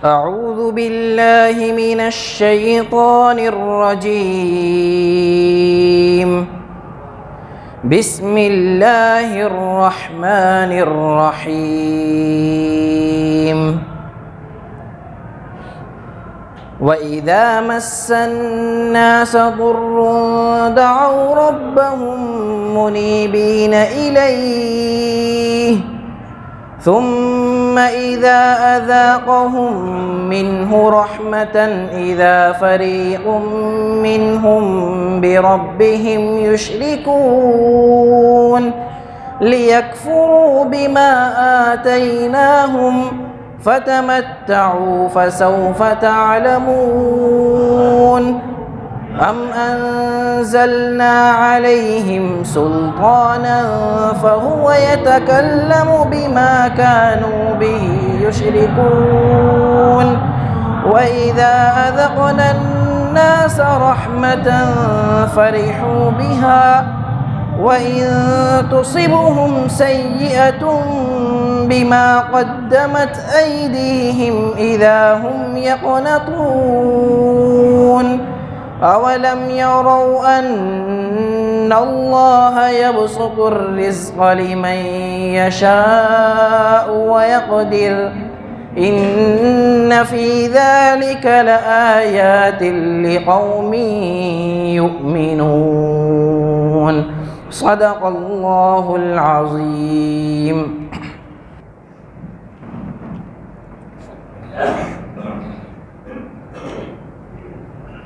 أعوذ بالله من الشيطان الرجيم. بسم الله الرحمن الرحيم. وإذا مس الناس ضر دعوا ربهم منيبين إليه ثم إذا أذاقهم منه رحمة إذا فريق منهم بربهم يشركون ليكفروا بما آتيناهم فتمتعوا فسوف تعلمون. أم أنزلنا عليهم سلطانا فهو يتكلم بما كانوا به يشركون وإذا أذقنا الناس رحمة فرحوا بها وإن تصبهم سيئة بما قدمت أيديهم إذا هم يقنطون. أولم يروا أن الله يبسط الرزق لمن يشاء ويقدر إن في ذلك لآيات لقوم يؤمنون. صدق الله العظيم.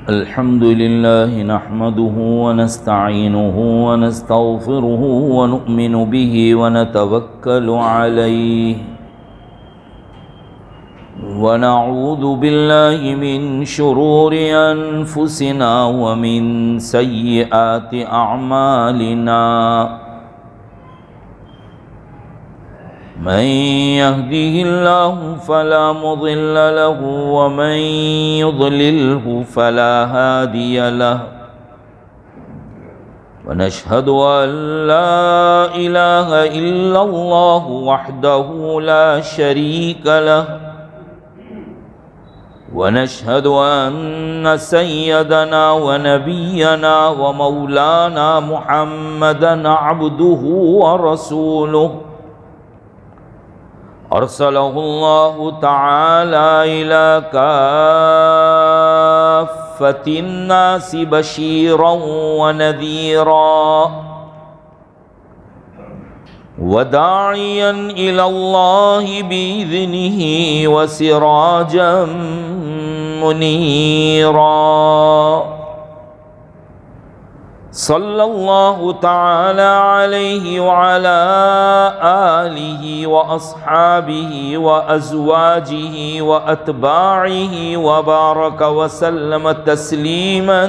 الحمد لله نحمده ونستعينه ونستغفره ونؤمن به ونتوكل عليه ونعوذ بالله من شرور أنفسنا ومن سيئات أعمالنا. من يهده الله فلا مضل له ومن يضلله فلا هادي له. ونشهد أن لا إله إلا الله وحده لا شريك له. ونشهد أن سيدنا ونبينا ومولانا محمدا عبده ورسوله أرسله الله تعالى إلى كافة الناس بشيرا ونذيرا وداعيا إلى الله بإذنه وسراجا منيرا. صلى الله تعالى عليه وعلى آله وأصحابه وأزواجه وأتباعه وبارك وسلم تسليما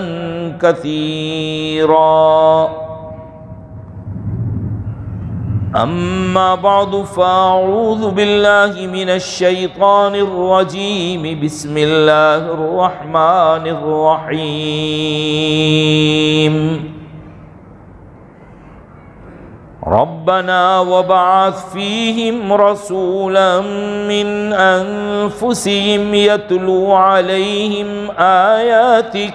كثيرا. أما بعد فأعوذ بالله من الشيطان الرجيم. بسم الله الرحمن الرحيم. ربنا وابعث فيهم رسولا من أنفسهم يتلو عليهم آياتك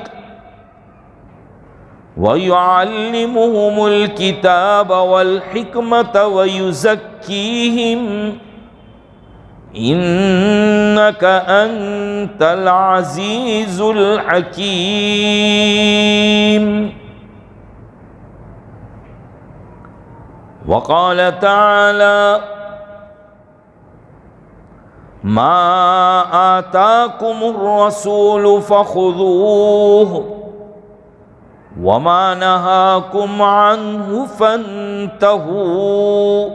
ويعلمهم الكتاب والحكمة ويزكيهم إنك أنت العزيز الحكيم. وقال تعالى: ما آتاكم الرسول فخذوه وما نهاكم عنه فانتهوا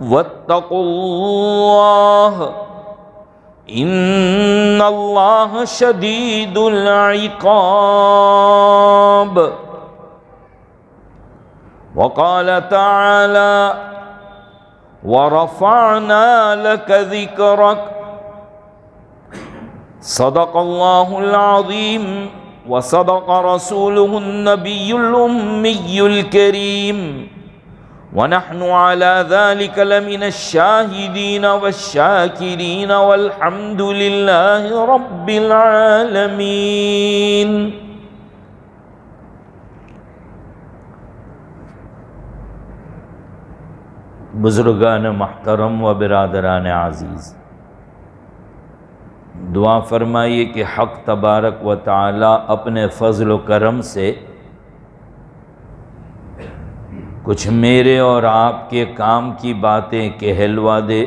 واتقوا الله إن الله شديد العقاب. وقال تعالى: ورفعنا لك ذكرك. صدق الله العظيم وصدق رسوله النبي الأمي الكريم ونحن على ذلك لمن الشاهدين والشاكرين والحمد لله رب العالمين۔ بزرگان محترم و برادران عزیز، دعا فرمائیے کہ حق تبارک و تعالی اپنے فضل و کرم سے کچھ میرے اور آپ کے کام کی باتیں کہلوا دے،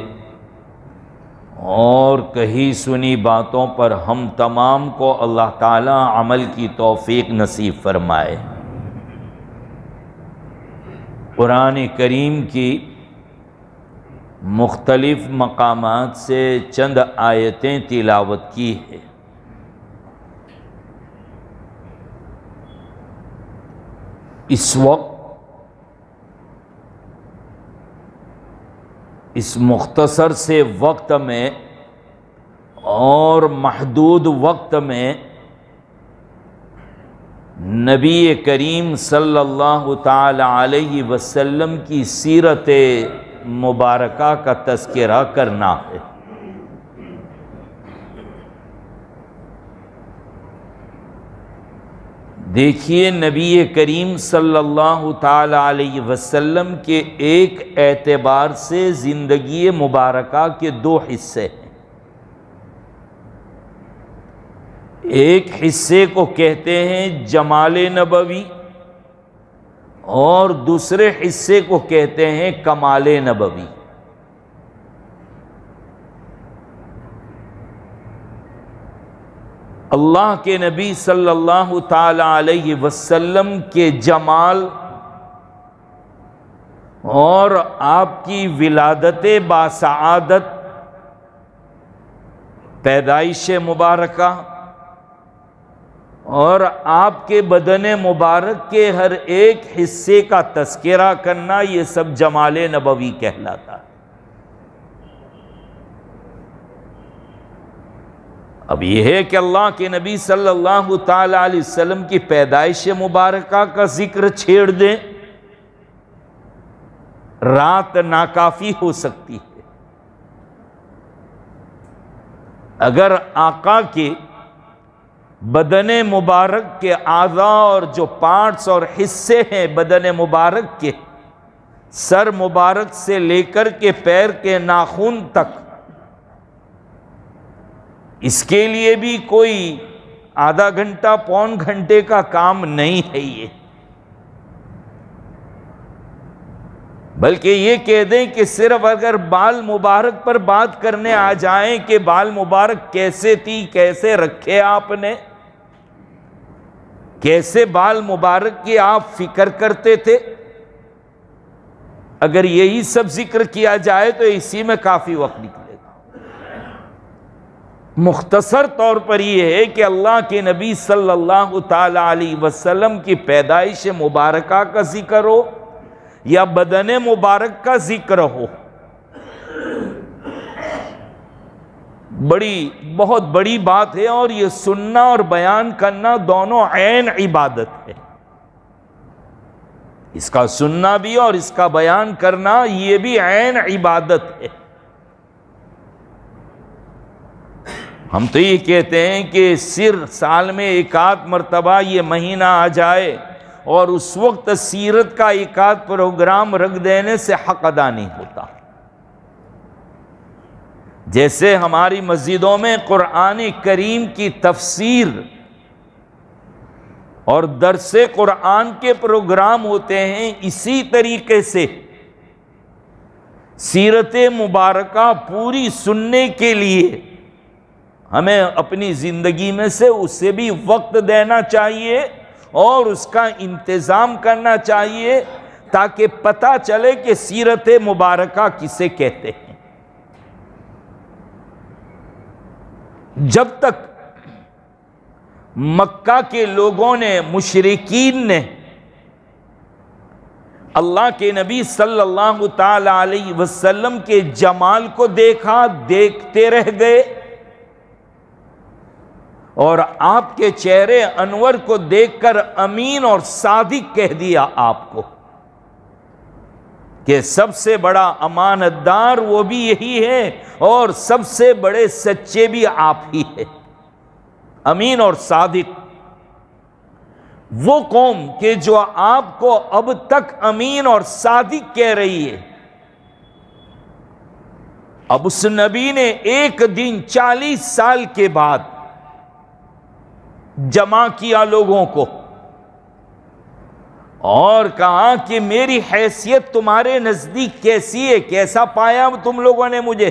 اور کہی سنی باتوں پر ہم تمام کو اللہ تعالی عمل کی توفیق نصیب فرمائے۔ قرآن کریم کی مختلف مقامات سے چند آیتیں تلاوت کی ہے۔ اس وقت اس مختصر سے وقت میں اور محدود وقت میں نبی کریم صلی اللہ تعالی علیہ وسلم کی سیرت مبارکہ کا تذکرہ کرنا ہے۔ دیکھیے، نبی کریم صلی اللہ تعالی علیہ وسلم کے ایک اعتبار سے زندگی مبارکہ کے دو حصے ہیں۔ ایک حصے کو کہتے ہیں جمال نبوی، اور دوسرے حصے کو کہتے ہیں کمال نبوی۔ اللہ کے نبی صلی اللہ تعالی علیہ وسلم کے جمال اور آپ کی ولادت باسعادت، پیدائش مبارکہ، اور آپ کے بدن مبارک کے ہر ایک حصے کا تذکرہ کرنا، یہ سب جمال نبوی کہلاتا ہے۔ اب یہ ہے کہ اللہ کے نبی صلی اللہ تعالی علیہ وسلم کی پیدائش مبارکہ کا ذکر چھیڑ دیں، رات ناکافی ہو سکتی ہے۔ اگر آقا کے بدن مبارک کے اعضاء اور جو پارٹس اور حصے ہیں بدن مبارک کے، سر مبارک سے لے کر کے پیر کے ناخن تک، اس کے لیے بھی کوئی آدھا گھنٹہ پون گھنٹے کا کام نہیں ہے یہ، بلکہ یہ کہہ دیں کہ صرف اگر بال مبارک پر بات کرنے آ جائیں کہ بال مبارک کیسے تھی، کیسے رکھے آپ نے، کیسے بال مبارک کی آپ فکر کرتے تھے، اگر یہی سب ذکر کیا جائے تو اسی میں کافی وقت نکلے گا۔ مختصر طور پر یہ ہے کہ اللہ کے نبی صلی اللہ تعالی علیہ وسلم کی پیدائش مبارکہ کا ذکر ہو یا بدن مبارک کا ذکر ہو، بہت بڑی بات ہے، اور یہ سننا اور بیان کرنا دونوں عین عبادت ہے۔ اس کا سننا بھی اور اس کا بیان کرنا یہ بھی عین عبادت ہے۔ ہم تو یہ کہتے ہیں کہ سال میں ایک آدھ مرتبہ یہ مہینہ آ جائے اور اس وقت سیرت کا ایک آدھ پروگرام رکھ دینے سے حق ادا نہیں ہوتا۔ جیسے ہماری مسجدوں میں قرآن کریم کی تفسیر اور درس قرآن کے پروگرام ہوتے ہیں، اسی طریقے سے سیرت مبارکہ پوری سننے کے لیے ہمیں اپنی زندگی میں سے اسے بھی وقت دینا چاہیے اور اس کا انتظام کرنا چاہیے، تاکہ پتہ چلے کہ سیرت مبارکہ کسے کہتے ہیں۔ جب تک مکہ کے لوگوں نے، مشرکین نے اللہ کے نبی صلی اللہ تعالی علیہ وسلم کے جمال کو دیکھا، دیکھتے رہ گئے، اور آپ کے چہرے انور کو دیکھ کر امین اور صادق کہہ دیا آپ کو کہ سب سے بڑا امانت دار وہ بھی یہی ہے اور سب سے بڑے سچے بھی آپ ہی ہے، امین اور صادق۔ وہ قوم کہ جو آپ کو اب تک امین اور صادق کہہ رہی ہے، اب اس نبی نے ایک دن 40 سال کے بعد جمع کیا لوگوں کو اور کہا کہ میری حیثیت تمہارے نزدیک کیسی ہے، کیسا پایا تم لوگوں نے مجھے؟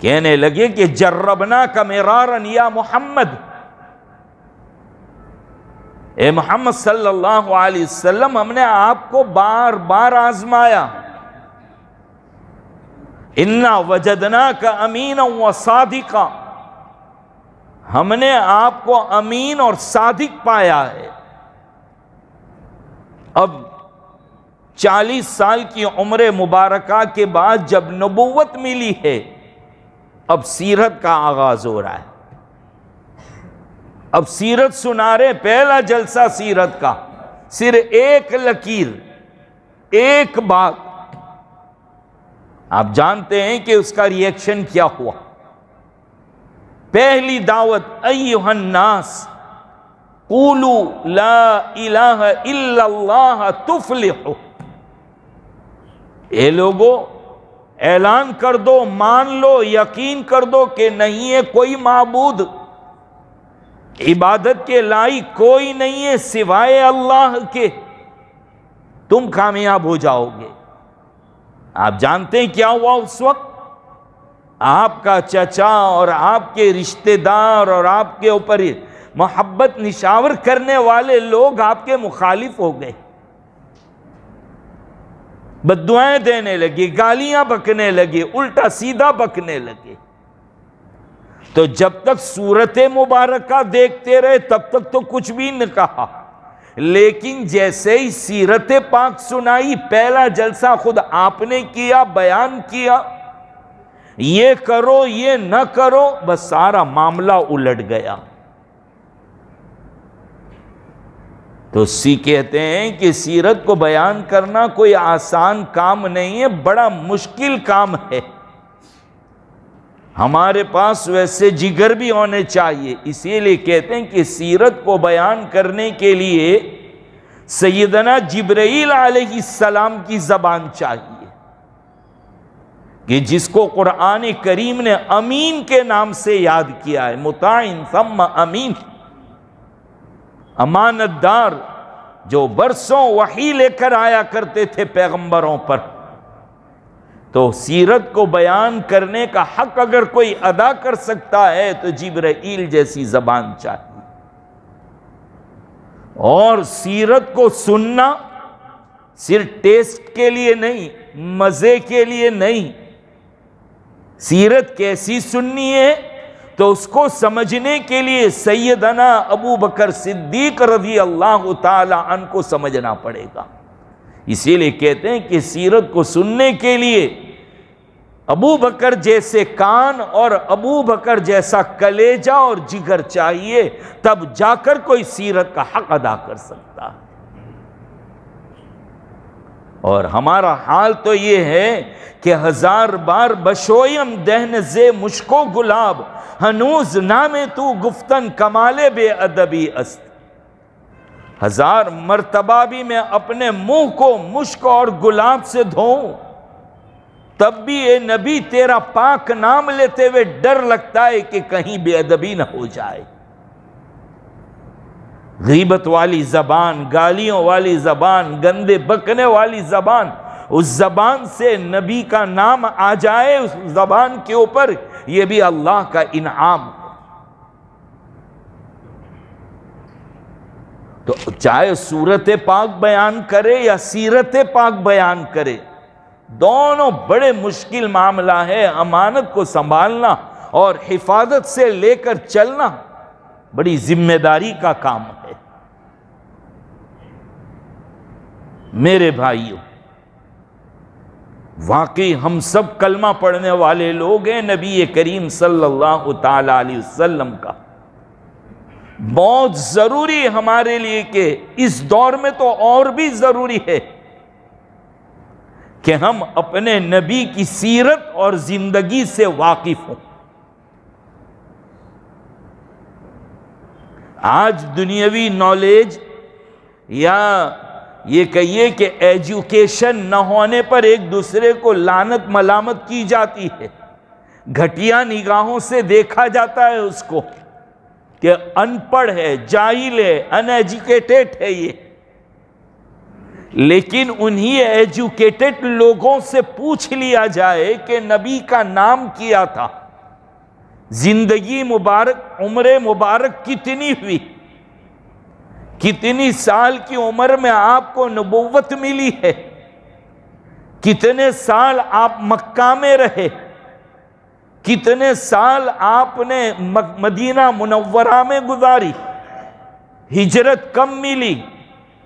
کہنے لگے کہ جربناک مرارا یا محمد، اے محمد صلی اللہ علیہ وسلم، ہم نے آپ کو بار بار آزمایا، انا وجدناک امینا وصادقا، ہم نے آپ کو امین اور صادق پایا ہے۔ اب 40 سال کی عمر مبارکہ کے بعد جب نبوت ملی ہے، اب سیرت کا آغاز ہو رہا ہے، اب سیرت سنا رہے، پہلا جلسہ سیرت کا، صرف ایک لکیر، ایک بات۔ آپ جانتے ہیں کہ اس کا ری ایکشن کیا ہوا۔ پہلی دعوت، ایھا الناس قولوا لا الہ الا اللہ تفلحوا، اے لوگو اعلان کر دو، مان لو، یقین کر دو کہ نہیں ہے کوئی معبود عبادت کے لائق، کوئی نہیں ہے سوائے اللہ کے، تم کامیاب ہو جاؤ گے۔ آپ جانتے ہیں کیا ہوا اس وقت؟ آپ کا چچا اور آپ کے رشتہ دار اور آپ کے اوپر محبت نشاور کرنے والے لوگ آپ کے مخالف ہو گئے، بددعائیں دینے لگے، گالیاں بکنے لگے، الٹا سیدھا بکنے لگے۔ تو جب تک سورت مبارکہ دیکھتے رہے تب تک تو کچھ بھی نہ کہا، لیکن جیسے ہی سیرت پاک سنائی، پہلا جلسہ خود آپ نے کیا، بیان کیا، یہ کرو یہ نہ کرو، بس سارا معاملہ الٹ گیا۔ تو کہتے ہیں کہ سیرت کو بیان کرنا کوئی آسان کام نہیں ہے، بڑا مشکل کام ہے۔ ہمارے پاس ویسے جگر بھی ہونے چاہیے، اسی لیے کہتے ہیں کہ سیرت کو بیان کرنے کے لیے سیدنا جبرائیل علیہ السلام کی زبان چاہیے، کہ جس کو قرآن کریم نے امین کے نام سے یاد کیا ہے، مطاع ثم امین، امانت دار، جو برسوں وحی لے کر آیا کرتے تھے پیغمبروں پر۔ تو سیرت کو بیان کرنے کا حق اگر کوئی ادا کر سکتا ہے تو جبرائیل جیسی زبان چاہیے۔ اور سیرت کو سننا صرف ٹیسٹ کے لیے نہیں، مزے کے لیے نہیں، سیرت کیسی سننی ہے تو اس کو سمجھنے کے لیے سیدنا ابو بکر صدیق رضی اللہ تعالی عنہ کو سمجھنا پڑے گا۔ اسی لیے کہتے ہیں کہ سیرت کو سننے کے لیے ابو بکر جیسے کان اور ابو بکر جیسا کلیجہ اور جگر چاہیے، تب جا کر کوئی سیرت کا حق ادا کر سکتا ہے۔ اور ہمارا حال تو یہ ہے کہ 1000 بار بشویم دہن زے مشکو گلاب، ہنوز نام تو گفتن کمال بے ادبی است۔ 1000 مرتبہ بھی میں اپنے منہ کو مشک اور گلاب سے دھوؤں، تب بھی اے نبی تیرا پاک نام لیتے ہوئے ڈر لگتا ہے کہ کہیں بے ادبی نہ ہو جائے۔ غیبت والی زبان، گالیوں والی زبان، گندے بکنے والی زبان، اس زبان سے نبی کا نام آ جائے اس زبان کے اوپر، یہ بھی اللہ کا انعام ہے۔ تو چاہے سورت پاک بیان کرے یا سیرت پاک بیان کرے، دونوں بڑے مشکل معاملہ ہے۔ امانت کو سنبھالنا اور حفاظت سے لے کر چلنا بڑی ذمہ داری کا کام ہے۔ میرے بھائیوں، واقعی ہم سب کلمہ پڑھنے والے لوگ ہیں، نبی کریم صلی اللہ تعالی علیہ وسلم کا بہت ضروری ہمارے لیے، کہ اس دور میں تو اور بھی ضروری ہے کہ ہم اپنے نبی کی سیرت اور زندگی سے واقف ہوں۔ آج دنیاوی نالج یا یہ کہیے کہ ایجوکیشن نہ ہونے پر ایک دوسرے کو لعنت ملامت کی جاتی ہے، گھٹیا نگاہوں سے دیکھا جاتا ہے اس کو کہ ان پڑھ ہے، جاہل ہے، ان ایجوکیٹڈ ہے یہ۔ لیکن انہی ایجوکیٹڈ لوگوں سے پوچھ لیا جائے کہ نبی کا نام کیا تھا، زندگی مبارک، عمر مبارک کتنی ہوئی، کتنی سال کی عمر میں آپ کو نبوت ملی ہے، کتنے سال آپ مکہ میں رہے، کتنے سال آپ نے مدینہ منورہ میں گزاری، ہجرت کب ملی،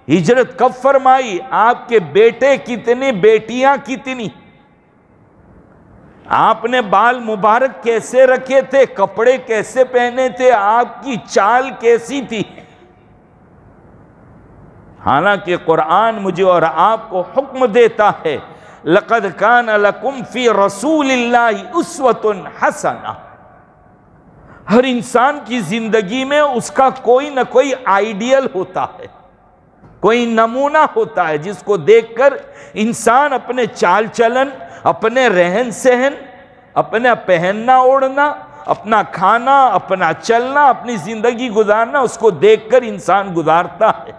ہجرت کب فرمائی، آپ کے بیٹے کتنے، بیٹیاں کتنی، آپ نے بال مبارک کیسے رکھے تھے، کپڑے کیسے پہنے تھے، آپ کی چال کیسی تھی۔ حالانکہ قرآن مجھے اور آپ کو حکم دیتا ہے لَقَدْ كَانَ لَكُمْ فِي رَسُولِ اللَّهِ أُسْوَةٌ حَسَنَةٌ۔ ہر انسان کی زندگی میں اس کا کوئی نہ کوئی آئیڈیل ہوتا ہے، کوئی نمونہ ہوتا ہے جس کو دیکھ کر انسان اپنے چال چلن، اپنے رہن سہن، اپنا پہننا اوڑھنا، اپنا کھانا، اپنا چلنا، اپنی زندگی گزارنا، اس کو دیکھ کر انسان گزارتا ہے۔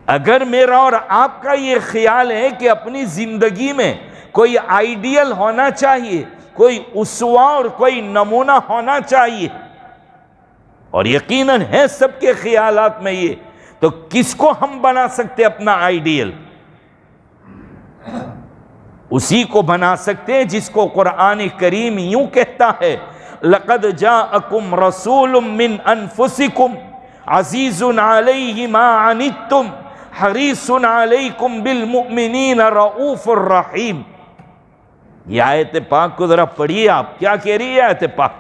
اگر میرا اور آپ کا یہ خیال ہے کہ اپنی زندگی میں کوئی آئیڈیل ہونا چاہیے، کوئی اسوہ اور کوئی نمونہ ہونا چاہیے، اور یقیناً ہے سب کے خیالات میں یہ، تو کس کو ہم بنا سکتے اپنا آئیڈیل؟ اسی کو بنا سکتے ہیں جس کو قرآن کریم یوں کہتا ہے لَقَدْ جَاءَكُمْ رَسُولٌ مِّنْ أَنفُسِكُمْ عَزِيزٌ عَلَيْهِ مَا عَنِتُّمْ حَرِيصٌ عَلَيْكُمْ بِالْمُؤْمِنِينَ رَؤُوفٌ الرحیم۔ یہ آیت پاک کو ذرا پڑھیے آپ، کیا کہہ رہی ہے آیت پاک؟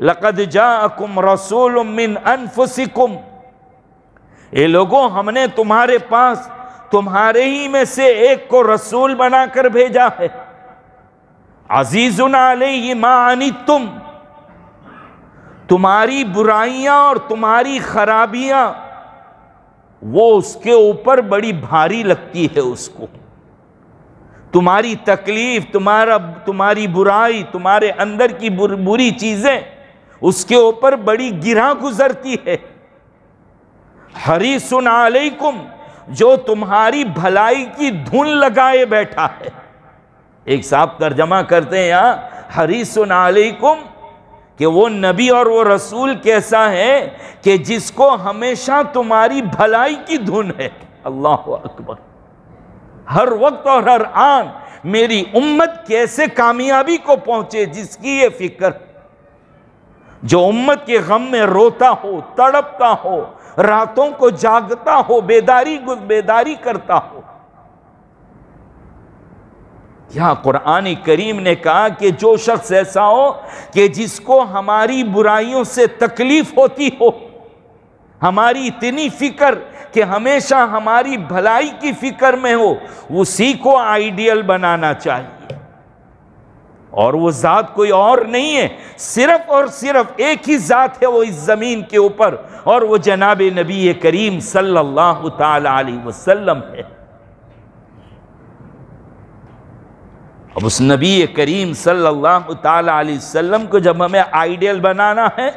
لَقَدْ جَاءَكُمْ رَسُولٌ مِّنْ أَنفُسِكُمْ، اے لوگوں ہم نے تمہارے پاس تمہارے ہی میں سے ایک کو رسول بنا کر بھیجا ہے، عزیز علیہ ما عنتم، تمہاری برائیاں اور تمہاری خرابیاں وہ اس کے اوپر بڑی بھاری لگتی ہے، اس کو تمہاری تکلیف، تمہاری برائی، تمہارے اندر کی بری چیزیں اس کے اوپر بڑی گراں گزرتی ہے۔ حریص علیکم، جو تمہاری بھلائی کی دھن لگائے بیٹھا ہے۔ ایک صاحب ترجمہ کرتے ہیں یہاں حریص علیکم کہ وہ نبی اور وہ رسول کیسا ہے کہ جس کو ہمیشہ تمہاری بھلائی کی دھن ہے۔ اللہ اکبر، ہر وقت اور ہر آن میری امت کیسے کامیابی کو پہنچے، جس کی یہ فکر، جو امت کے غم میں روتا ہو، تڑپتا ہو، راتوں کو جاگتا ہو، بیداری کرتا ہو۔ یہاں قرآن کریم نے کہا کہ جو شخص ایسا ہو کہ جس کو ہماری برائیوں سے تکلیف ہوتی ہو، ہماری اتنی فکر کہ ہمیشہ ہماری بھلائی کی فکر میں ہو، اسی کو آئیڈیل بنانا چاہیے۔ اور وہ ذات کوئی اور نہیں ہے، صرف اور صرف ایک ہی ذات ہے وہ اس زمین کے اوپر، اور وہ جناب نبی کریم صلی اللہ تعالی علیہ وسلم ہے۔ اب اس نبی کریم صلی اللہ تعالی علیہ وسلم کو جب ہمیں آئیڈیل بنانا ہے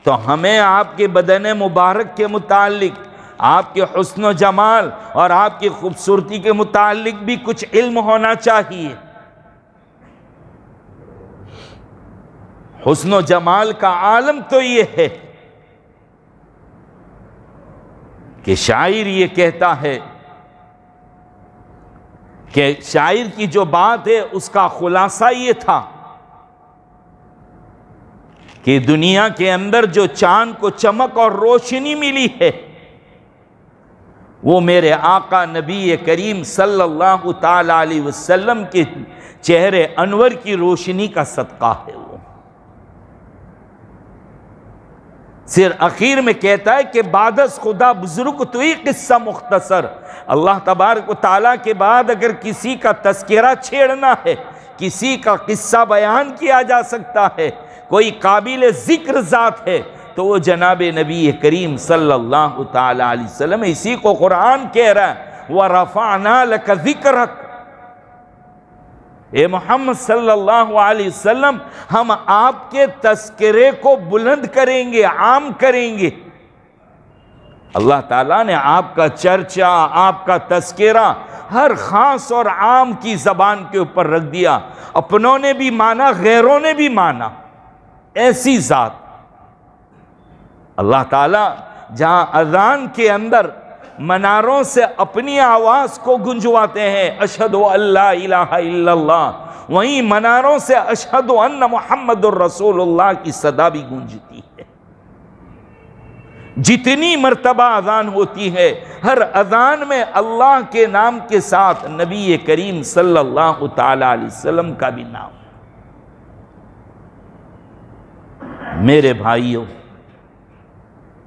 تو ہمیں آپ کے بدن مبارک کے متعلق، آپ کے حسن و جمال اور آپ کی خوبصورتی کے متعلق بھی کچھ علم ہونا چاہیے۔ حسن و جمال کا عالم تو یہ ہے کہ شاعر یہ کہتا ہے کہ شاعر کی جو بات ہے اس کا خلاصہ یہ تھا کہ دنیا کے اندر جو چاند کو چمک اور روشنی ملی ہے وہ میرے آقا نبی کریم صلی اللہ تعالی علیہ وسلم کے چہرے انور کی روشنی کا صدقہ ہے۔ وہ پھر اخیر میں کہتا ہے کہ بعد از خدا بزرگ توئی قصہ مختصر، اللہ تبارک و تعالیٰ کے بعد اگر کسی کا تذکرہ چھیڑنا ہے، کسی کا قصہ بیان کیا جا سکتا ہے، کوئی قابل ذکر ذات ہے تو وہ جناب نبی کریم صلی اللہ تعالیٰ علیہ وسلم۔ اسی کو قرآن کہہ رہا ہے وَرَفَعْنَا لَكَ ذِكْرَكَ، اے محمد صلی اللہ علیہ وسلم ہم آپ کے تذکرے کو بلند کریں گے، عام کریں گے۔ اللہ تعالیٰ نے آپ کا چرچا، آپ کا تذکرہ ہر خاص اور عام کی زبان کے اوپر رکھ دیا، اپنوں نے بھی مانا، غیروں نے بھی مانا، ایسی ذات۔ اللہ تعالیٰ جہاں اذان کے اندر مناروں سے اپنی آواز کو گنجواتے ہیں اشہد ان لا الہ الا اللہ، وہیں مناروں سے اشہد ان محمد الرسول اللہ کی صدا بھی گونجتی ہے۔ جتنی مرتبہ اذان ہوتی ہے ہر اذان میں اللہ کے نام کے ساتھ نبی کریم صلی اللہ تعالی علیہ وسلم کا بھی نام۔ میرے بھائیوں،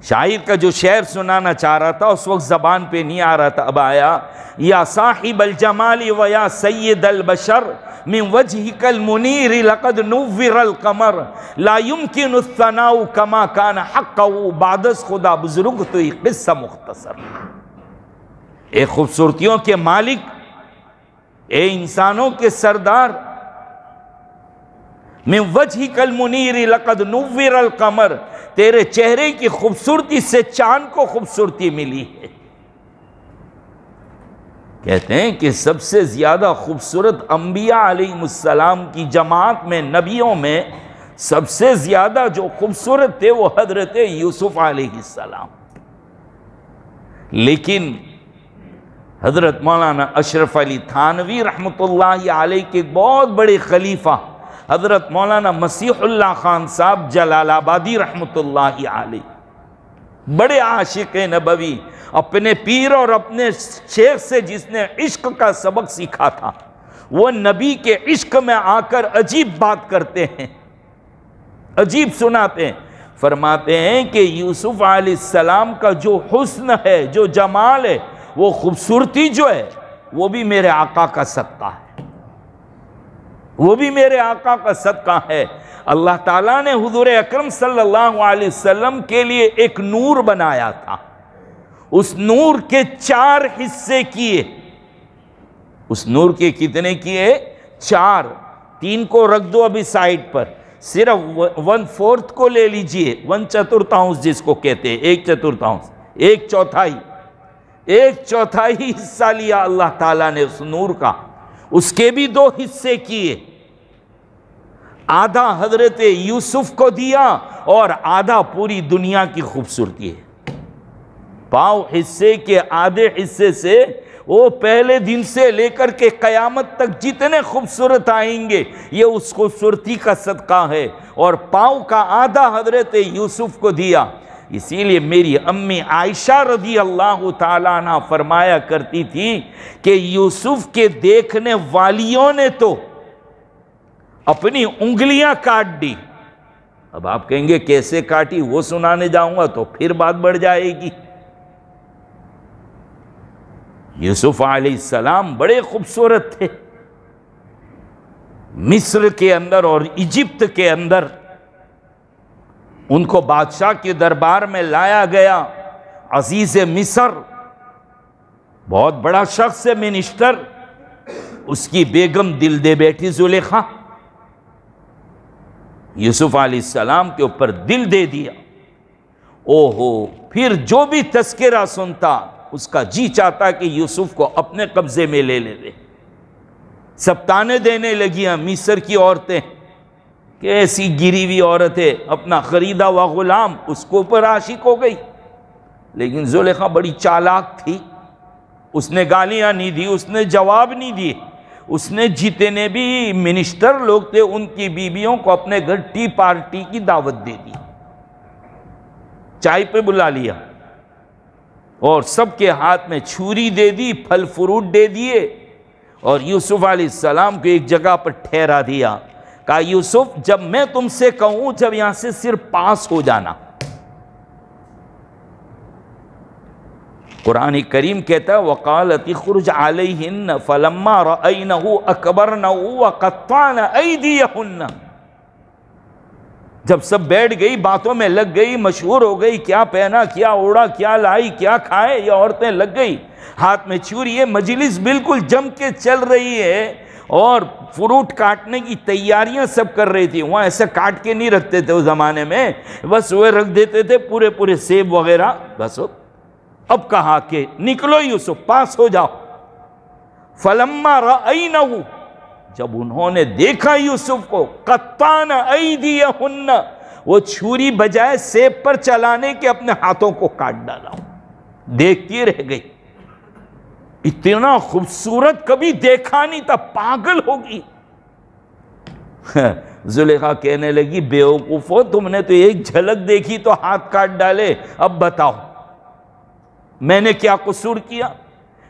شاعر کا جو شعر سنانا چاہ رہا تھا اس وقت زبان پہ نہیں آ رہا تھا، اب آیا۔ یا صاحب الجمال و یا سید البشر من وجهك المنیر لقد نور القمر لا يمکن الثناء کما کان حقا بعد از خدا بزرگ تو یہ قصہ مختصر۔ اے خوبصورتیوں کے مالک، اے انسانوں کے سردار، من وجهك المنیر لقد نور القمر، تیرے چہرے کی خوبصورتی سے چاند کو خوبصورتی ملی ہے۔ کہتے ہیں کہ سب سے زیادہ خوبصورت انبیاء علیہ السلام کی جماعت میں، نبیوں میں سب سے زیادہ جو خوبصورت تھے وہ حضرت یوسف علیہ السلام۔ لیکن حضرت مولانا اشرف علی تھانوی رحمۃ اللہ علیہ کے بہت بڑے خلیفہ حضرت مولانا مسیح اللہ خان صاحب جلال آبادی رحمۃ اللہ علیہ، بڑے عاشق نبوی، اپنے پیر اور اپنے شیخ سے جس نے عشق کا سبق سیکھا تھا، وہ نبی کے عشق میں آ کر عجیب بات کرتے ہیں، عجیب سناتے ہیں۔ فرماتے ہیں کہ یوسف علیہ السلام کا جو حسن ہے، جو جمال ہے، وہ خوبصورتی جو ہے وہ بھی میرے آقا کا صدقہ ہے، وہ بھی میرے آقا کا صدقہ ہے۔ اللہ تعالیٰ نے حضور اکرم صلی اللہ علیہ وسلم کے لیے ایک نور بنایا تھا، اس نور کے 4 حصے کیے۔ اس نور کے کتنے کیے؟ 4۔ 3 کو رکھ دو ابھی سائٹ پر، صرف 1/4 کو لے لیجئے، 1/4 جس کو کہتے ہیں، 1/4، 1/4، 1/4 حصہ لیا اللہ تعالیٰ نے اس نور کا۔ اس کے بھی 2 حصے کیے، آدھا حضرت یوسف کو دیا اور آدھا پوری دنیا کی خوبصورتی ہے۔ پاؤ حصے کے آدھے حصے سے وہ پہلے دن سے لے کر کے قیامت تک جتنے خوبصورت آئیں گے یہ اس خوبصورتی کا صدقہ ہے، اور پاؤں کا آدھا حضرت یوسف کو دیا۔ اسی لیے میری امی عائشہ رضی اللہ تعالیٰ عنہ فرمایا کرتی تھی کہ یوسف کے دیکھنے والیوں نے تو اپنی انگلیاں کاٹ دی۔ اب آپ کہیں گے کیسے کاٹی، وہ سنانے جاؤں گا تو پھر بات بڑھ جائے گی۔ یوسف علیہ السلام بڑے خوبصورت تھے۔ مصر کے اندر اور ایجپٹ کے اندر ان کو بادشاہ کے دربار میں لایا گیا۔ عزیز مصر، بہت بڑا شخص ہے، منسٹر، اس کی بیگم دل دے بیٹھی زلیخا، یوسف علیہ السلام کے اوپر دل دے دیا۔ اوہو، پھر جو بھی تذکرہ سنتا اس کا جی چاہتا کہ یوسف کو اپنے قبضے میں لے لے۔ سب تانے دینے لگیاں مصر کی عورتیں کہ ایسی گری ہوئی عورت ہے، اپنا خریدا ہوا غلام، اس کو اوپر عاشق ہو گئی۔ لیکن زلیخا بڑی چالاک تھی، اس نے گالیاں نہیں دی، اس نے جواب نہیں دی، اس نے جتنے بھی منسٹر لوگ تھے ان کی بیویوں کو اپنے گھر ٹی پارٹی کی دعوت دے دی، چائے پہ بلا لیا، اور سب کے ہاتھ میں چھری دے دی، پھل فروٹ دے دیے، اور یوسف علیہ السلام کو ایک جگہ پر ٹھہرا دیا۔ کہا یوسف، جب میں تم سے کہوں جب یہاں سے صرف پاس ہو جانا، قرآن کریم کہتا ہے وَقَالَتِ اخْرُجْ عَلَيْهِنَّ فَلَمَّا رَأَيْنَهُ أَكْبَرْنَهُ وَقَطَّعْنَ أَيْدِيَهُنَّ، جب سب بیٹھ گئی، باتوں میں لگ گئی، مشہور ہو گئی، کیا پہنا، کیا اوڑا، کیا لائی، کیا کھائے، یہ عورتیں لگ گئی ہاتھ میں چھری، یہ مجلس بالکل جم کے چل رہی ہے اور فروٹ کاٹنے کی تیاریاں سب کر رہی تھی۔ وہاں ایسے کاٹ کے نہیں رکھتے تھے اس زمانے میں، بس وہ رکھ دیتے تھے پورے پورے سیب وغیرہ، بس اب کہا کہ نکلو یوسف، پاس ہو جاؤ۔ فَلَمَّا رَأَيْنَهُ، جب انہوں نے دیکھا یوسف کو، قطعن ایدیہن، وہ چھری بجائے سیب پر چلانے کے اپنے ہاتھوں کو کاٹ ڈالا، دیکھتی رہ گئی۔ اتنا خوبصورت کبھی دیکھا نہیں تھا، پاگل ہوگی۔ زلیخا کہنے لگی بیوقوفو، تم نے تو ایک جھلک دیکھی تو ہاتھ کاٹ ڈالے، اب بتاؤ میں نے کیا قصور کیا؟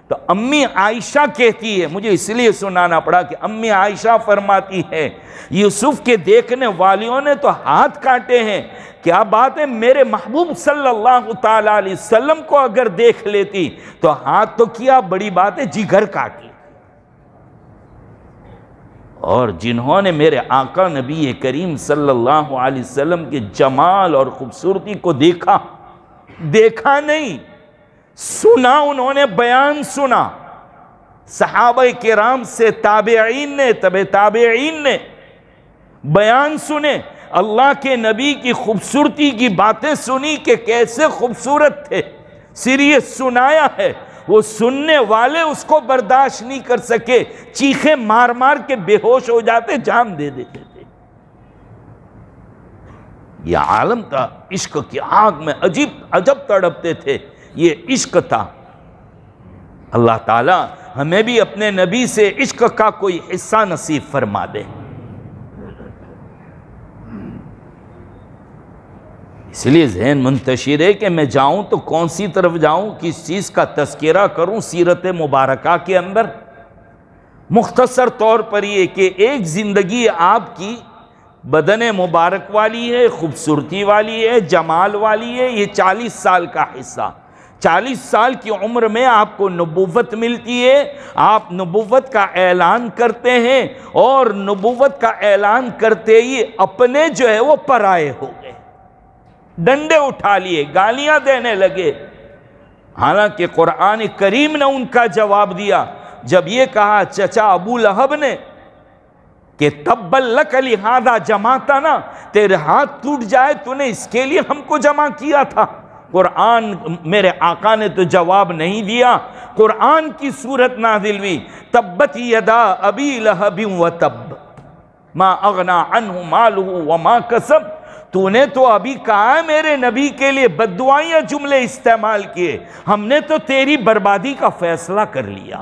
تو امی عائشہ کہتی ہے، مجھے اس لیے سنانا پڑا کہ امی عائشہ فرماتی ہے یوسف کے دیکھنے والیوں نے تو ہاتھ کاٹے ہیں، کیا بات ہے میرے محبوب صلی اللہ تعالیٰ علیہ وسلم کو اگر دیکھ لیتی تو ہاتھ تو کیا بڑی بات ہے، جگر کاٹی۔ اور جنہوں نے میرے آقا نبی کریم صلی اللہ علیہ وسلم کے جمال اور خوبصورتی کو دیکھا نہیں، سنا، انہوں نے بیان سنا، صحابہ کرام سے تابعین نے، تبع تابعین نے بیان سنے، اللہ کے نبی کی خوبصورتی کی باتیں سنی کہ کیسے خوبصورت تھے، صرف سنایا ہے، وہ سننے والے اس کو برداشت نہیں کر سکے، چیخیں مار مار کے بے ہوش ہو جاتے، جان دے دیتے تھے۔ یہ عالم تھا، عشق کی آگ میں عجب تڑپتے تھے، یہ عشق تھا۔ اللہ تعالیٰ ہمیں بھی اپنے نبی سے عشق کا کوئی حصہ نصیب فرما دے۔ اس لیے ذہن منتشر ہے کہ میں جاؤں تو کون سی طرف جاؤں، کس چیز کا تذکرہ کروں سیرت مبارکہ کے اندر۔ مختصر طور پر یہ کہ ایک زندگی آپ کی بدن مبارک والی ہے، خوبصورتی والی ہے، جمال والی ہے، یہ 40 سال کا حصہ۔ 40 سال کی عمر میں آپ کو نبوت ملتی ہے، آپ نبوت کا اعلان کرتے ہیں، اور نبوت کا اعلان کرتے ہی اپنے جو ہے وہ پرائے ہو گئے، ڈنڈے اٹھا لیے، گالیاں دینے لگے۔ حالانکہ قرآن کریم نے ان کا جواب دیا جب یہ کہا چچا ابو لہب نے کہ تبّا لک لہذا جمعتنا، تیرے ہاتھ ٹوٹ جائے تو نے اس کے لیے ہم کو جمع کیا تھا۔ قرآن میرے آقا نے تو جواب نہیں دیا، قرآن کی صورت نازل ہوئی تبت یدا ابی لہب وتب ما اغنا عنہ مالہ وما کسب۔ تو نے تو ابھی کہا ہے میرے نبی کے لیے بد دعائیاں جملے استعمال کیے، ہم نے تو تیری بربادی کا فیصلہ کر لیا۔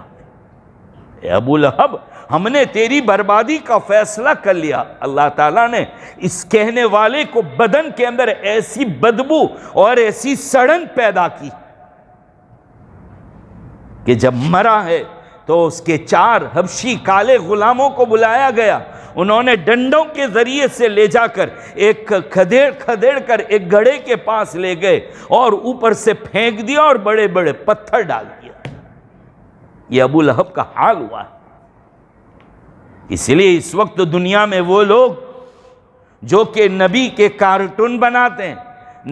اے ابو لہب، ہم نے تیری بربادی کا فیصلہ کر لیا۔ اللہ تعالیٰ نے اس کہنے والے کو بدن کے اندر ایسی بدبو اور ایسی سڑن پیدا کی کہ جب مرا ہے تو اس کے 4 حبشی کالے غلاموں کو بلایا گیا، انہوں نے ڈنڈوں کے ذریعے سے لے جا کر ایک کھدیڑ کر ایک گڑھے کے پاس لے گئے اور اوپر سے پھینک دیا اور بڑے بڑے پتھر ڈال دیا۔ یہ ابو لہب کا حال ہوا ہے۔ اس لیے اس وقت دنیا میں وہ لوگ جو کہ نبی کے کارٹون بناتے ہیں،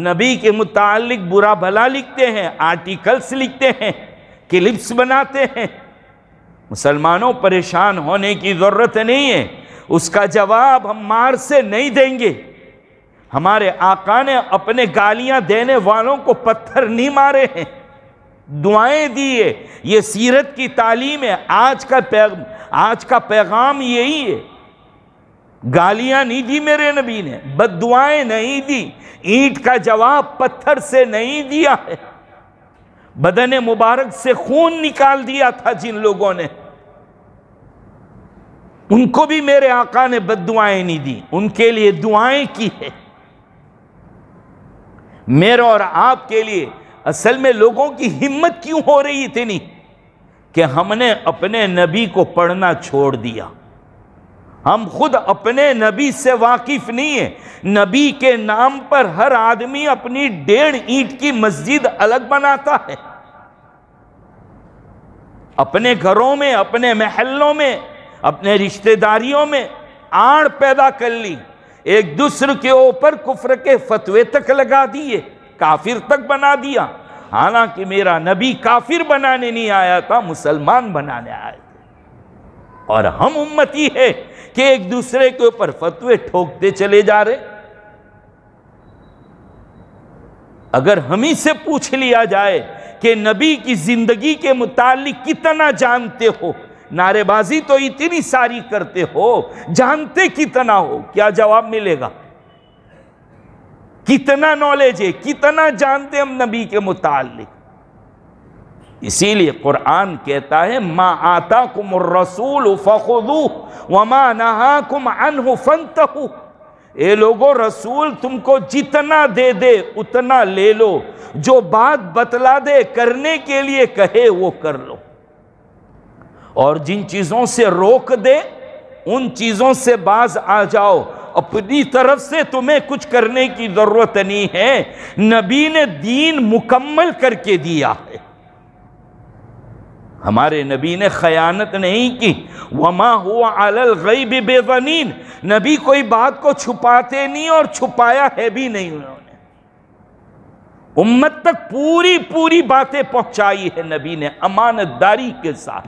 نبی کے متعلق برا بھلا لکھتے ہیں، آرٹیکلز لکھتے ہیں، کلپس بناتے ہیں، مسلمانوں پریشان ہونے کی ضرورت نہیں ہے، اس کا جواب ہم مار سے نہیں دیں گے۔ ہمارے آقا نے اپنے گالیاں دینے والوں کو پتھر نہیں مارے ہیں، دعائیں دیے۔ یہ سیرت کی تعلیم ہے، آج کا پیغام یہی ہے۔ گالیاں نہیں دی میرے نبی نے، بد دعائیں نہیں دی، اینٹ کا جواب پتھر سے نہیں دیا ہے۔ بدن مبارک سے خون نکال دیا تھا جن لوگوں نے، ان کو بھی میرے آقا نے بد دعائیں نہیں دی، ان کے لیے دعائیں کی ہے۔ میرے اور آپ کے لیے اصل میں لوگوں کی ہمت کیوں ہو رہی اتنی کہ ہم نے اپنے نبی کو پڑھنا چھوڑ دیا۔ ہم خود اپنے نبی سے واقف نہیں ہیں۔ نبی کے نام پر ہر آدمی اپنی 1.5 اینٹ کی مسجد الگ بناتا ہے، اپنے گھروں میں، اپنے محلوں میں، اپنے رشتہ داریوں میں آڑ پیدا کر لی، ایک دوسرے کے اوپر کفر کے فتوے تک لگا دیے، کافر تک بنا دیا، حالانکہ میرا نبی کافر بنانے نہیں آیا تھا، مسلمان بنانے آئے تھے۔ اور ہم امتی ہے کہ ایک دوسرے کے اوپر فتوے ٹھوکتے چلے جا رہے۔ اگر ہمیں سے پوچھ لیا جائے کہ نبی کی زندگی کے متعلق کتنا جانتے ہو، نعرے بازی تو اتنی ساری کرتے ہو، جانتے کتنا ہو، کیا جواب ملے گا؟ کتنا نالج ہے، کتنا جانتے ہم نبی کے متعلق؟ اسی لیے قرآن کہتا ہے ما آتاکم الرسول فخذوہ وما نہاکم عنہ فانتہوا، اے لوگو رسول تم کو جتنا دے دے اتنا لے لو، جو بات بتلا دے کرنے کے لیے کہے وہ کر لو، اور جن چیزوں سے روک دے ان چیزوں سے باز آ جاؤ، اپنی طرف سے تمہیں کچھ کرنے کی ضرورت نہیں ہے، نبی نے دین مکمل کر کے دیا ہے۔ ہمارے نبی نے خیانت نہیں کی، وما هو علی الغیب بضنین، نبی کوئی بات کو چھپاتے نہیں اور چھپایا ہے بھی نہیں، انہوں نے امت تک پوری باتیں پہنچائی ہے نبی نے امانت داری کے ساتھ۔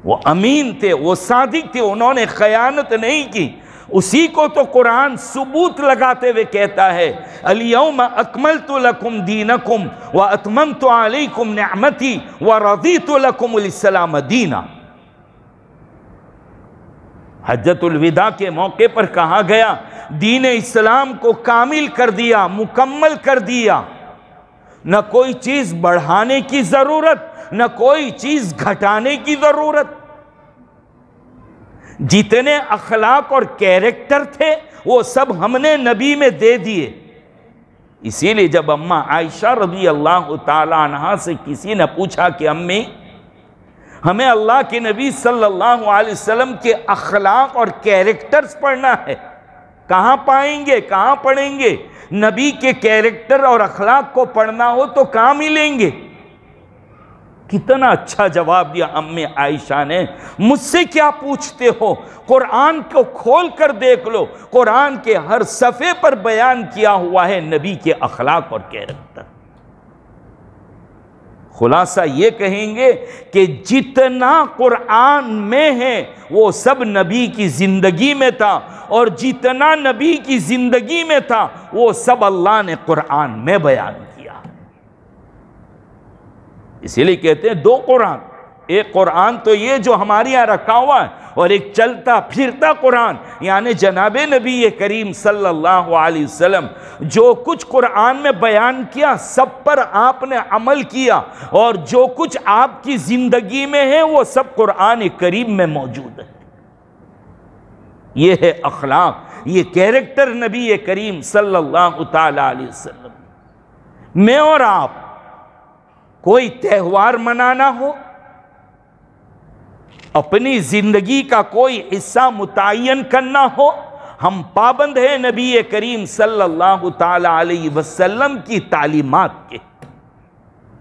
وہ امین تھے، وہ صادق تھے، انہوں نے خیانت نہیں کی۔ اسی کو تو قرآن ثبوت لگاتے ہوئے کہتا ہے الیوم اکملت لکم دینکم واتممت علیکم نعمتی ورضیت لکم الاسلام دینا۔ حجۃ الوداع کے موقع پر کہا گیا دین اسلام کو کامل کر دیا، مکمل کر دیا، نہ کوئی چیز بڑھانے کی ضرورت، نہ کوئی چیز گھٹانے کی ضرورت۔ جتنے اخلاق اور کیریکٹر تھے وہ سب ہم نے نبی میں دے دیے۔ اسی لیے جب اماں عائشہ رضی اللہ تعالی عنہا سے کسی نے پوچھا کہ امی ہمیں اللہ کے نبی صلی اللہ علیہ وسلم کے اخلاق اور کیریکٹرز پڑھنا ہے، کہاں پائیں گے، کہاں پڑھیں گے؟ نبی کے کیریکٹر اور اخلاق کو پڑھنا ہو تو کہاں ملیں گے؟ کتنا اچھا جواب دیا امی عائشہ نے، مجھ سے کیا پوچھتے ہو، قرآن کو کھول کر دیکھ لو، قرآن کے ہر صفحے پر بیان کیا ہوا ہے نبی کے اخلاق اور کیریکٹر۔ خلاصہ یہ کہیں گے کہ جتنا قرآن میں ہے وہ سب نبی کی زندگی میں تھا، اور جتنا نبی کی زندگی میں تھا وہ سب اللہ نے قرآن میں بیان کیا۔ اسی لیے کہتے ہیں دو قرآن، ایک قرآن تو یہ جو ہمارے یہاں رکھا ہوا ہے، اور ایک چلتا پھرتا قرآن، یعنی جناب نبی کریم صلی اللہ علیہ وسلم جو کچھ قرآن میں بیان کیا سب پر آپ نے عمل کیا، اور جو کچھ آپ کی زندگی میں ہے وہ سب قرآن کریم میں موجود ہے۔ یہ ہے اخلاق، یہ کیریکٹر نبی کریم صلی اللہ تعالی علیہ وسلم۔ میں اور آپ کوئی تہوار منانا ہو، اپنی زندگی کا کوئی حصہ متعین کرنا ہو، ہم پابند ہیں نبی کریم صلی اللہ تعالی علیہ وسلم کی تعلیمات کے۔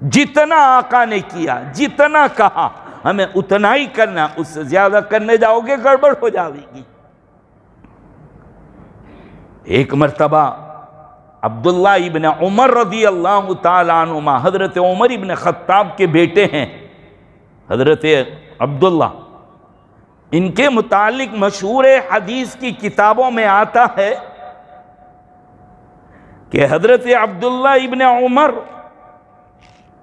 جتنا آقا نے کیا، جتنا کہا ہمیں اتنا ہی کرنا، اس سے زیادہ کرنے جاؤ گے گڑبڑ ہو جائے گی۔ ایک مرتبہ عبداللہ ابن عمر رضی اللہ تعالیٰ عنہما، حضرت عمر ابن خطاب کے بیٹے ہیں حضرت عبداللہ، ان کے متعلق مشہور حدیث کی کتابوں میں آتا ہے کہ حضرت عبداللہ ابن عمر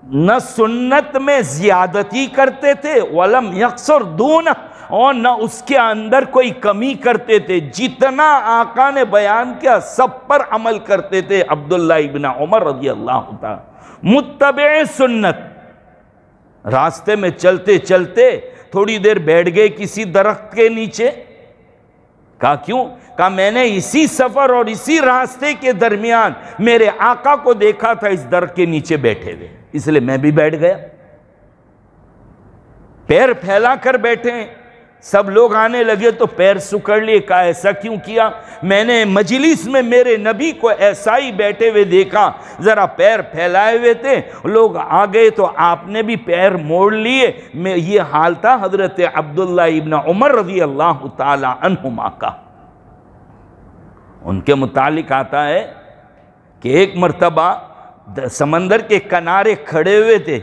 نہ سنت میں زیادتی کرتے تھے وَلَمْ يَقْصُرْ دُونَ، اور نہ اس کے اندر کوئی کمی کرتے تھے، جتنا آقا نے بیان کیا سب پر عمل کرتے تھے عبداللہ ابن عمر رضی اللہ تعالی۔ متبع سنت، راستے میں چلتے چلتے تھوڑی دیر بیٹھ گئے کسی درخت کے نیچے، کہا کیوں؟ کہا میں نے اسی سفر اور اسی راستے کے درمیان میرے آقا کو دیکھا تھا اس درخت کے نیچے بیٹھے ہوئے، اس لیے میں بھی بیٹھ گیا۔ پیر پھیلا کر بیٹھے ہیں، سب لوگ آنے لگے تو پیر سکڑ لیے، کہا ایسا کیوں کیا؟ میں نے مجلس میں میرے نبی کو ایسا ہی بیٹھے ہوئے دیکھا، ذرا پیر پھیلائے ہوئے تھے، لوگ آ گئے تو آپ نے بھی پیر موڑ لیے۔ یہ حال تھا حضرت عبداللہ ابن عمر رضی اللہ تعالی عنہما کا۔ ان کے متعلق آتا ہے کہ ایک مرتبہ سمندر کے کنارے کھڑے ہوئے تھے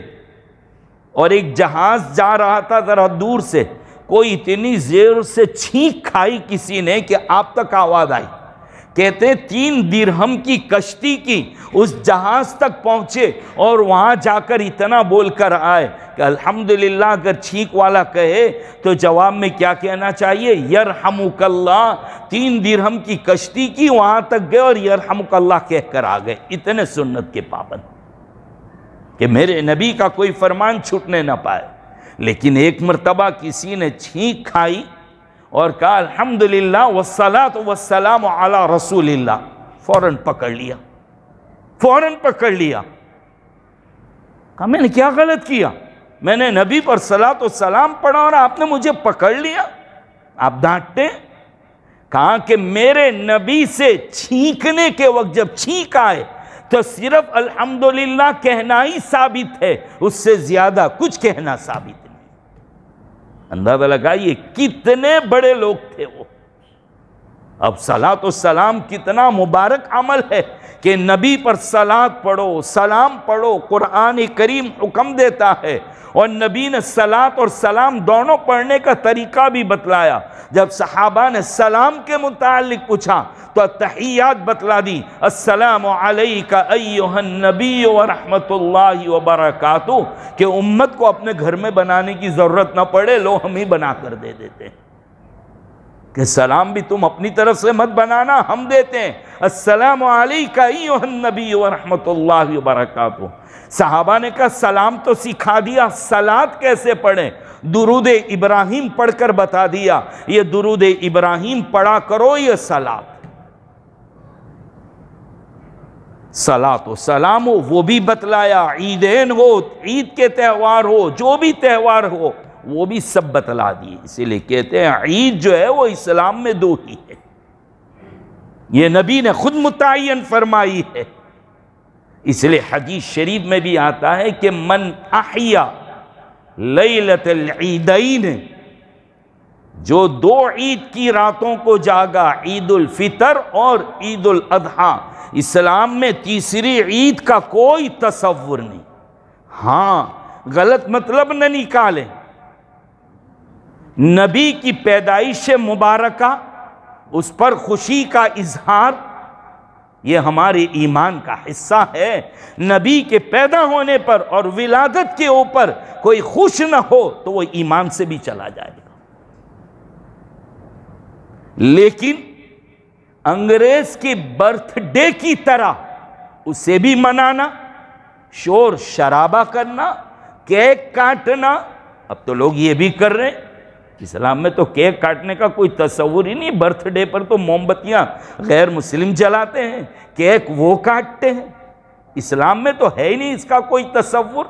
اور ایک جہاز جا رہا تھا ذرا دور سے، کوئی اتنی زیر سے چھینک کھائی کسی نے کہ آپ تک آواز آئی۔ کہتے 3 درہم کی کشتی کی اس جہاز تک پہنچے اور وہاں جا کر اتنا بول کر آئے کہ الحمدللہ اگر چھینک والا کہے تو جواب میں کیا کہنا چاہیے؟ یرحمک اللہ۔ 3 درہم کی کشتی کی، وہاں تک گئے اور یرحمک اللہ کہہ کر آ گئے۔ اتنے سنت کے پابند کہ میرے نبی کا کوئی فرمان چھوٹنے نہ پائے۔ لیکن ایک مرتبہ کسی نے چھینک کھائی اور کہا الحمدللہ والصلاۃ والسلام علی رسول اللہ، فوراً پکڑ لیا، فوراً پکڑ لیا۔ کہا میں نے کیا غلط کیا؟ میں نے نبی پر صلاۃ والسلام پڑھا اور آپ نے مجھے پکڑ لیا، آپ ڈانٹتے ہیں؟ کہا کہ میرے نبی سے چھینکنے کے وقت جب چھینک آئے تو صرف الحمدللہ کہنا ہی ثابت ہے، اس سے زیادہ کچھ کہنا ثابت نہیں۔ اندازہ لگائیے کتنے بڑے لوگ تھے وہ۔ اب صلاۃ والسلام کتنا مبارک عمل ہے کہ نبی پر صلاۃ پڑھو، سلام پڑھو۔ قرآن کریم حکم دیتا ہے اور نبی نے صلاۃ اور سلام دونوں پڑھنے کا طریقہ بھی بتلایا۔ جب صحابہ نے سلام کے متعلق پوچھا تو تحیات بتلا دی، السلام علیک ایھا النبی ورحمۃ اللہ وبرکاتہ، کہ امت کو اپنے گھر میں بنانے کی ضرورت نہ پڑے، لو ہم ہی بنا کر دے دیتے ہیں کہ سلام بھی تم اپنی طرف سے مت بنانا، ہم دیتے ہیں۔ السلام علیک ایھا النبی ورحمۃ اللہ وبرکاتہ۔ صحابہ نے کہا سلام تو سکھا دیا، صلاۃ کیسے پڑھیں؟ درود ابراہیم پڑھ کر بتا دیا، یہ درود ابراہیم پڑھا کرو، یہ صلاۃ۔ صلاۃ و سلام ہو وہ بھی بتلایا، عیدین ہو، عید کے تہوار ہو، جو بھی تہوار ہو وہ بھی سب بتلا دیے۔ اسی لئے کہتے ہیں عید جو ہے وہ اسلام میں 2 ہی ہے، یہ نبی نے خود متعین فرمائی ہے۔ اس لئے حدیث شریف میں بھی آتا ہے کہ من احیا لیلۃ العیدین، جو 2 عید کی راتوں کو جاگا، عید الفطر اور عید الاضحیٰ، اسلام میں تیسری عید کا کوئی تصور نہیں۔ ہاں غلط مطلب نہ نکالیں، نبی کی پیدائش مبارکہ، اس پر خوشی کا اظہار، یہ ہمارے ایمان کا حصہ ہے۔ نبی کے پیدا ہونے پر اور ولادت کے اوپر کوئی خوش نہ ہو تو وہ ایمان سے بھی چلا جائے گا۔ لیکن انگریز کی برتھ ڈے کی طرح اسے بھی منانا، شور شرابہ کرنا، کیک کاٹنا، اب تو لوگ یہ بھی کر رہے ہیں۔ اسلام میں تو کیک کاٹنے کا کوئی تصور ہی نہیں، برتھ ڈے پر تو موم بتیاں غیر مسلم جلاتے ہیں، کیک وہ کاٹتے ہیں۔ اسلام میں تو ہے ہی نہیں اس کا کوئی تصور۔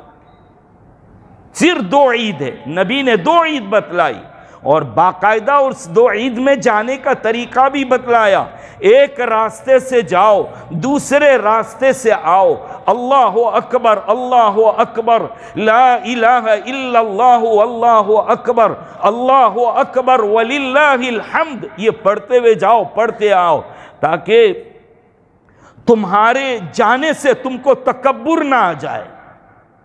صرف 2 عید ہے، نبی نے 2 عید بتلائی اور باقاعدہ اس 2 عید میں جانے کا طریقہ بھی بتلایا۔ ایک راستے سے جاؤ، دوسرے راستے سے آؤ، اللہ اکبر اللہ اکبر، لا الہ الا اللہ اللہ اکبر، اللہ اکبر وللہ الحمد، یہ پڑھتے ہوئے جاؤ، پڑھتے آؤ، تاکہ تمہارے جانے سے تم کو تکبر نہ آ جائے،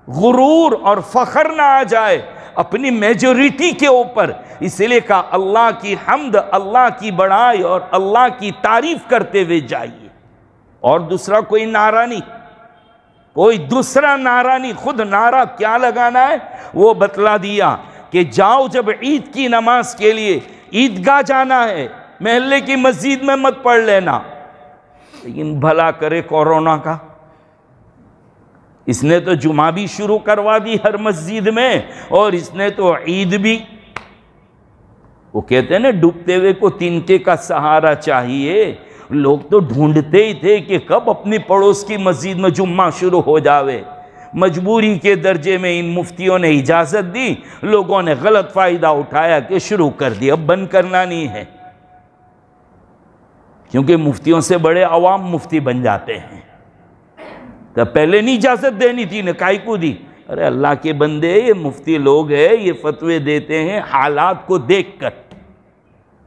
غرور اور فخر نہ آ جائے اپنی میجورٹی کے اوپر۔ اس لیے کہا اللہ کی حمد، اللہ کی بڑائی اور اللہ کی تعریف کرتے ہوئے جائیے، اور دوسرا کوئی نعرہ نہیں، کوئی دوسرا نعرہ نہیں۔ خود نعرہ کیا لگانا ہے وہ بتلا دیا کہ جاؤ جب عید کی نماز کے لیے عیدگاہ جانا ہے، محلے کی مسجد میں مت پڑھ لینا۔ لیکن بھلا کرے کورونا کا، اس نے تو جمعہ بھی شروع کروا دی ہر مسجد میں، اور اس نے تو عید بھی۔ وہ کہتے ہیں نا ڈوبتے ہوئے کو تنکے کا سہارا چاہیے۔ لوگ تو ڈھونڈتے ہی تھے کہ کب اپنی پڑوس کی مسجد میں جمعہ شروع ہو جاوے۔ مجبوری کے درجے میں ان مفتیوں نے اجازت دی، لوگوں نے غلط فائدہ اٹھایا کہ شروع کر دی، اب بند کرنا نہیں ہے، کیونکہ مفتیوں سے بڑے عوام مفتی بن جاتے ہیں۔ تو پہلے نہیں اجازت دینی تھی، نے کائی کو دی؟ ارے اللہ کے بندے، یہ مفتی لوگ ہیں، یہ فتوے دیتے ہیں حالات کو دیکھ کر،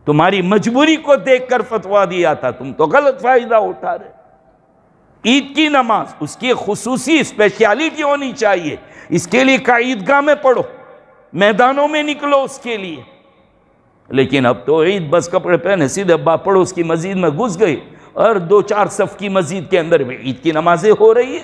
تمہاری مجبوری کو دیکھ کر فتویٰ دیا تھا، تم تو غلط فائدہ اٹھا رہے۔ عید کی نماز اس کی خصوصی اسپیشیالٹی ہونی چاہیے، اس کے لیے کا عیدگاہ میں پڑھو، میدانوں میں نکلو اس کے لیے۔ لیکن اب تو عید بس کپڑے پہنے سیدھے پڑوس کی مسجد میں گھس گئی، اور 2-4 صف کی مسجد کے اندر بھی عید کی نمازیں ہو رہی ہے۔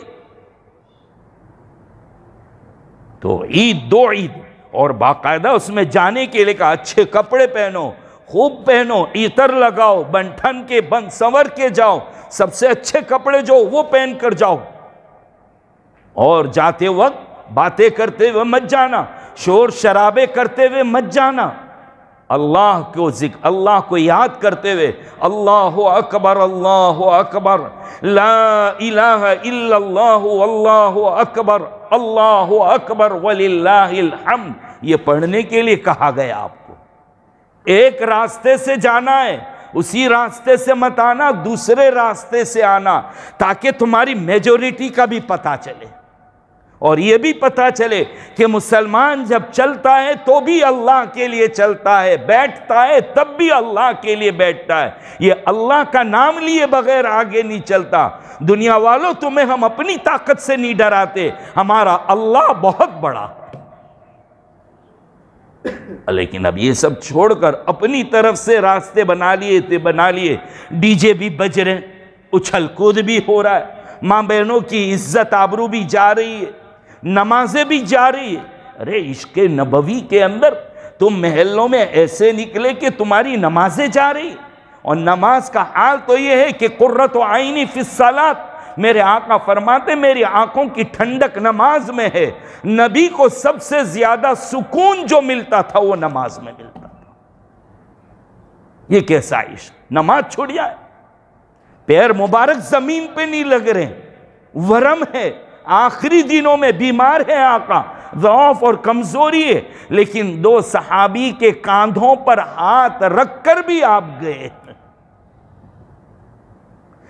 تو عید 2 عید، اور باقاعدہ اس میں جانے کے لیے کہا اچھے کپڑے پہنو، خوب پہنو، عطر لگاؤ، بنٹھن کے بن سنور کے جاؤ، سب سے اچھے کپڑے جو وہ پہن کر جاؤ، اور جاتے وقت باتیں کرتے ہوئے مت جانا، شور شرابے کرتے ہوئے مت جانا، اللہ کو یاد کرتے ہوئے اللہ اکبر اللہ اکبر لا الہ الا اللہ واللہ اکبر وللہ الحمد، یہ پڑھنے کے لیے کہا گیا آپ کو۔ ایک راستے سے جانا ہے، اسی راستے سے مت آنا، دوسرے راستے سے آنا، تاکہ تمہاری میجورٹی کا بھی پتہ چلے، اور یہ بھی پتہ چلے کہ مسلمان جب چلتا ہے تو بھی اللہ کے لیے چلتا ہے، بیٹھتا ہے تب بھی اللہ کے لیے بیٹھتا ہے، یہ اللہ کا نام لیے بغیر آگے نہیں چلتا۔ دنیا والوں، تمہیں ہم اپنی طاقت سے نہیں ڈراتے، ہمارا اللہ بہت بڑا۔ لیکن اب یہ سب چھوڑ کر اپنی طرف سے راستے بنا لیے، ڈی جے بھی بج رہے ہیں، اچھل کود بھی ہو رہا ہے، ماں بہنوں کی عزت آبرو بھی جا رہی ہے، نمازیں بھی جا رہی ہے۔ ارے عشق نبوی کے اندر تم محلوں میں ایسے نکلے کہ تمہاری نمازیں جا رہی، اور نماز کا حال تو یہ ہے کہ قرۃ عینی فی الصلاۃ، میرے آقا فرماتے میری آنکھوں کی ٹھنڈک نماز میں ہے۔ نبی کو سب سے زیادہ سکون جو ملتا تھا وہ نماز میں ملتا تھا۔ یہ کیسا عشق، نماز چھوڑ جائے، پیر مبارک زمین پہ نہیں لگ رہے، ورم ہے، آخری دنوں میں بیمار ہے آقا، ضعف اور کمزوری ہے، لیکن 2 صحابی کے کاندھوں پر ہاتھ رکھ کر بھی آپ گئے۔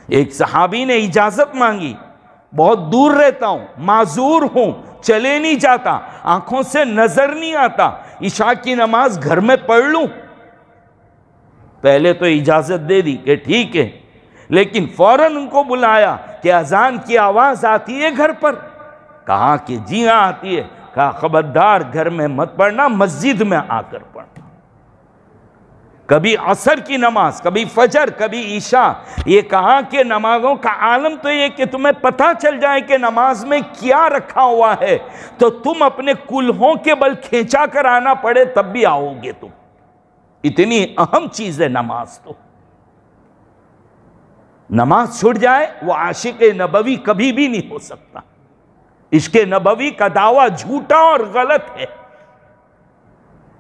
ایک صحابی نے اجازت مانگی، بہت دور رہتا ہوں، معذور ہوں، چلے نہیں جاتا، آنکھوں سے نظر نہیں آتا، عشاء کی نماز گھر میں پڑھ لوں؟ پہلے تو اجازت دے دی کہ ٹھیک ہے، لیکن فوراً ان کو بلایا کہ اذان کی آواز آتی ہے گھر پر؟ کہا کہ جی ہاں آتی ہے۔ کہا خبردار گھر میں مت پڑھنا، مسجد میں آ کر پڑھنا۔ کبھی عصر کی نماز، کبھی فجر، کبھی عشاء، یہ کہا کہ نمازوں کا عالم تو یہ کہ تمہیں پتہ چل جائے کہ نماز میں کیا رکھا ہوا ہے، تو تم اپنے کلہوں کے بل کھینچا کر آنا پڑے تب بھی آؤ گے تم۔ اتنی اہم چیز ہے نماز تو۔ نماز چھوڑ جائے وہ عاشق نبوی کبھی بھی نہیں ہو سکتا۔ عشق نبوی کا دعویٰ جھوٹا اور غلط ہے۔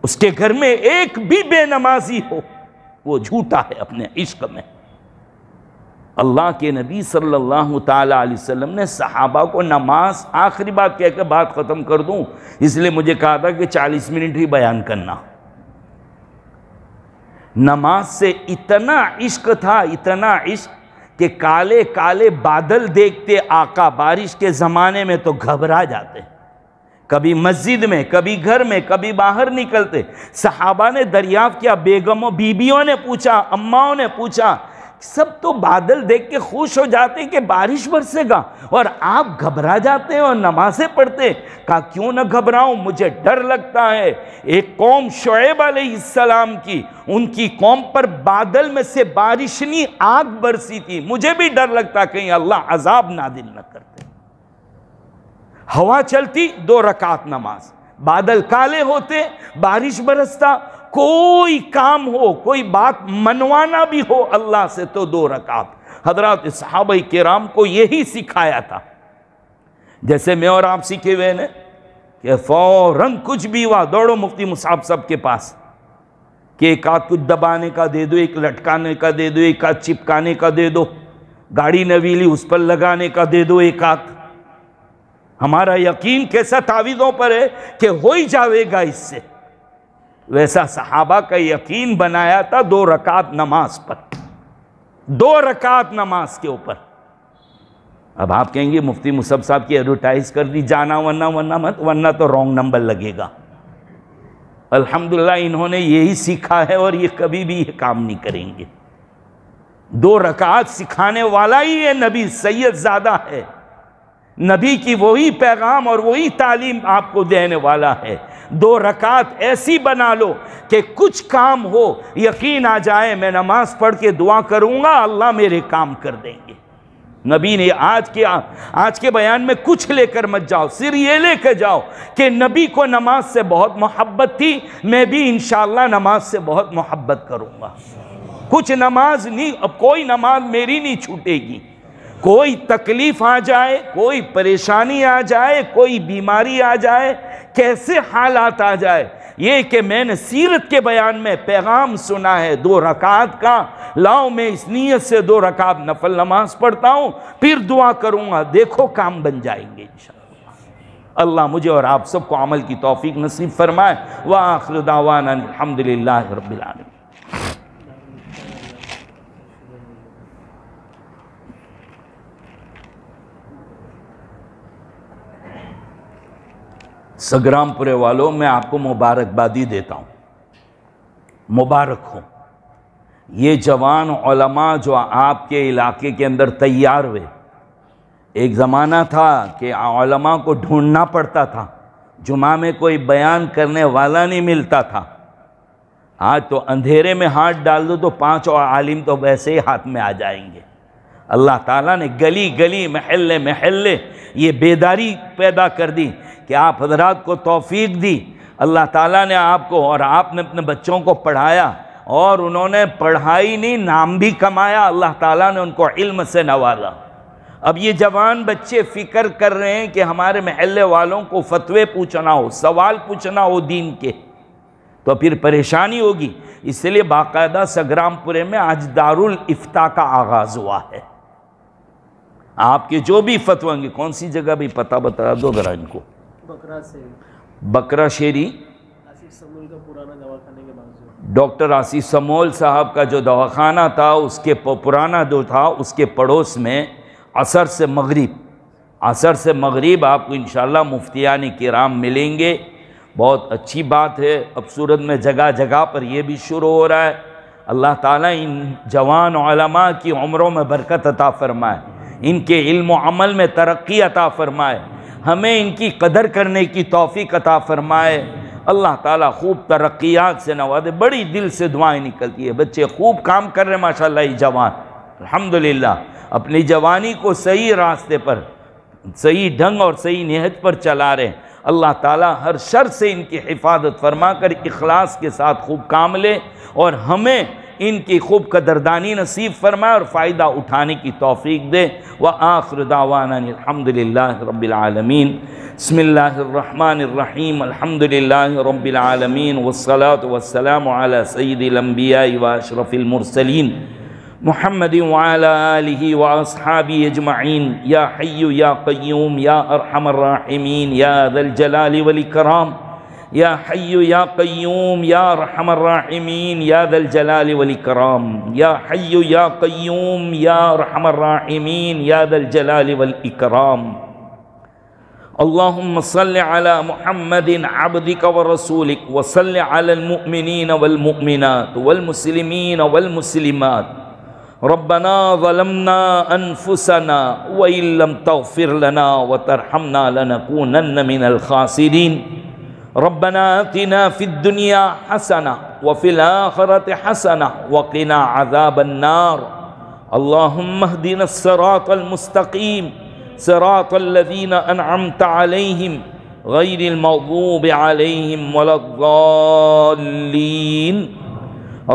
اس کے گھر میں ایک بھی بے نمازی ہو وہ جھوٹا ہے اپنے عشق میں۔ اللہ کے نبی صلی اللہ تعالی علیہ وسلم نے صحابہ کو نماز، آخری بات کہہ کے بات ختم کر دوں، اس لیے مجھے کہا تھا کہ 40 منٹ ہی بیان کرنا۔ نماز سے اتنا عشق تھا، اتنا عشق کہ کالے کالے بادل دیکھتے آقا بارش کے زمانے میں تو گھبرا جاتے، کبھی مسجد میں، کبھی گھر میں، کبھی باہر نکلتے۔ صحابہ نے دریافت کیا، بیگموں بیبیوں نے پوچھا، اماؤں نے پوچھا، سب تو بادل دیکھ کے خوش ہو جاتے کہ بارش برسے گا، اور آپ گھبرا جاتے ہیں اور نمازیں پڑھتے۔ کہا کیوں نہ گھبراؤں، مجھے ڈر لگتا ہے۔ ایک قوم شعیب علیہ السلام کی، ان کی قوم پر بادل میں سے بارش نہیں آگ برسی تھی، مجھے بھی ڈر لگتا کہیں اللہ عذاب نازل نہ کرتے۔ ہوا چلتی، 2 رکعت نماز، بادل کالے ہوتے، بارش برستا، کوئی کام ہو، کوئی بات منوانا بھی ہو اللہ سے تو 2 رکعت۔ حضرات صحابہ کرام کو یہی سکھایا تھا، جیسے میں اور آپ سیکھے ہوئے نے کہ فوراً کچھ بھی ہوا دوڑو مفتی مصعب صاحب کے پاس، کہ ایک آدھ کچھ دبانے کا دے دو، ایک لٹکانے کا دے دو، ایک آدھ چپکانے کا دے دو، گاڑی نویلی اس پر لگانے کا دے دو ایک آدھ۔ ہمارا یقین کیسا تعویذوں پر ہے کہ ہو ہی جاوے گا اس سے، ویسا صحابہ کا یقین بنایا تھا 2 رکعت نماز پر، 2 رکعت نماز کے اوپر۔ اب آپ کہیں گے مفتی مصعب صاحب کی ایڈورٹائز کر دی، جانا ورنہ مت، ورنہ تو رونگ نمبر لگے گا۔ الحمدللہ انہوں نے یہی سیکھا ہے اور یہ کبھی بھی یہ کام نہیں کریں گے۔ 2 رکعت سکھانے والا ہی یہ نبی سید زادہ ہے، نبی کی وہی پیغام اور وہی تعلیم آپ کو دینے والا ہے۔ 2 رکعت ایسی بنا لو کہ کچھ کام ہو یقین آ جائے، میں نماز پڑھ کے دعا کروں گا اللہ میرے کام کر دیں گے۔ نبی نے آج کے بیان میں کچھ لے کر مت جاؤ، صرف یہ لے کے جاؤ کہ نبی کو نماز سے بہت محبت تھی، میں بھی انشاءاللہ نماز سے بہت محبت کروں گا۔ کچھ نماز نہیں، اب کوئی نماز میری نہیں چھوٹے گی، کوئی تکلیف آ جائے، کوئی پریشانی آ جائے، کوئی بیماری آ جائے، کیسے حالات آ جائے، یہ کہ میں نے سیرت کے بیان میں پیغام سنا ہے 2 رکعت کا، لاؤ میں اس نیت سے 2 رکعت نفل نماز پڑھتا ہوں، پھر دعا کروں گا، دیکھو کام بن جائیں گے انشاءاللہ۔ اللہ مجھے اور آپ سب کو عمل کی توفیق نصیب فرمائے۔ وآخر دعوانا الحمدللہ رب العالمین۔ سگرام پورے والوں، میں آپ کو مبارکبادی دیتا ہوں، مبارک ہوں۔ یہ جوان علماء جو آپ کے علاقے کے اندر تیار ہوئے، ایک زمانہ تھا کہ علماء کو ڈھونڈنا پڑتا تھا، جمعہ میں کوئی بیان کرنے والا نہیں ملتا تھا۔ آج تو اندھیرے میں ہاتھ ڈال دو تو 5 عالم تو ویسے ہی ہاتھ میں آ جائیں گے۔ اللہ تعالیٰ نے گلی گلی محلے محلے یہ بیداری پیدا کر دی کہ آپ حضرات کو توفیق دی۔ اللہ تعالیٰ نے آپ کو اور آپ نے اپنے بچوں کو پڑھایا، اور انہوں نے پڑھائی نہیں نام بھی کمایا، اللہ تعالیٰ نے ان کو علم سے نوازا۔ اب یہ جوان بچے فکر کر رہے ہیں کہ ہمارے محلے والوں کو فتوے پوچھنا ہو، سوال پوچھنا ہو دین کے، تو پھر پریشانی ہوگی۔ اس لیے باقاعدہ سگرام پورے میں آج دارالافتاء کا آغاز ہوا ہے۔ آپ کے جو بھی فتوے ہوں گے، کون سی جگہ بھی پتہ بتا دو ذرا ان کو۔ بکرا شیری ڈاکٹر آصف سمول صاحب کا جو دواخانہ تھا، اس کے پرانا جو تھا اس کے پڑوس میں عصر سے مغرب آپ کو انشاءاللہ مفتیان کرام ملیں گے۔ بہت اچھی بات ہے، اب صورت میں جگہ جگہ پر یہ بھی شروع ہو رہا ہے۔ اللہ تعالیٰ ان جوان علماء کی عمروں میں برکت عطا فرمائے، ان کے علم و عمل میں ترقی عطا فرمائے، ہمیں ان کی قدر کرنے کی توفیق عطا فرمائے۔ اللہ تعالیٰ خوب ترقیات سے نوازے، بڑی دل سے دعائیں نکلتی ہے، بچے خوب کام کر رہے ہیں ماشاءاللہ، یہ جوان الحمدللہ اپنی جوانی کو صحیح راستے پر، صحیح ڈھنگ اور صحیح نہج پر چلا رہے ہیں۔ اللہ تعالیٰ ہر شر سے ان کی حفاظت فرما کر اخلاص کے ساتھ خوب کام لے، اور ہمیں ان کی خوب قدردانی نصیب فرمائے اور فائدہ اٹھانے کی توفیق دے۔ وآخر دعوانا الحمدللہ رب العالمین۔ بسم اللہ الرحمن الرحیم، الحمدللہ رب العالمین، والصلاة والسلام علی سید الانبیاء واشرف المرسلین محمد وعلی آلہ واصحابہ اجمعین۔ یا حی یا قیوم یا ارحم الراحمین یا ذا الجلال والاکرام، یا حی یا قیوم یا ارحم الراحمین یا ذا الجلال والاکرام، یا حی یا قیوم یا ارحم الراحمین یا ذا الجلال والاکرام۔ اللہم صل علی محمد عبدک ورسولک، وصل علی المؤمنین والمؤمنات والمسلمین والمسلمات۔ ربنا ظلمنا انفسنا وإن لم تغفر لنا وترحمنا لنكونن من الخاسرین۔ ربنا آتنا في الدنيا حسنة وفي الآخرة حسنة وقنا عذاب النار۔ اللهم اهدنا الصراط المستقيم، صراط الذين أنعمت عليهم غير المغضوب عليهم ولا الضالين۔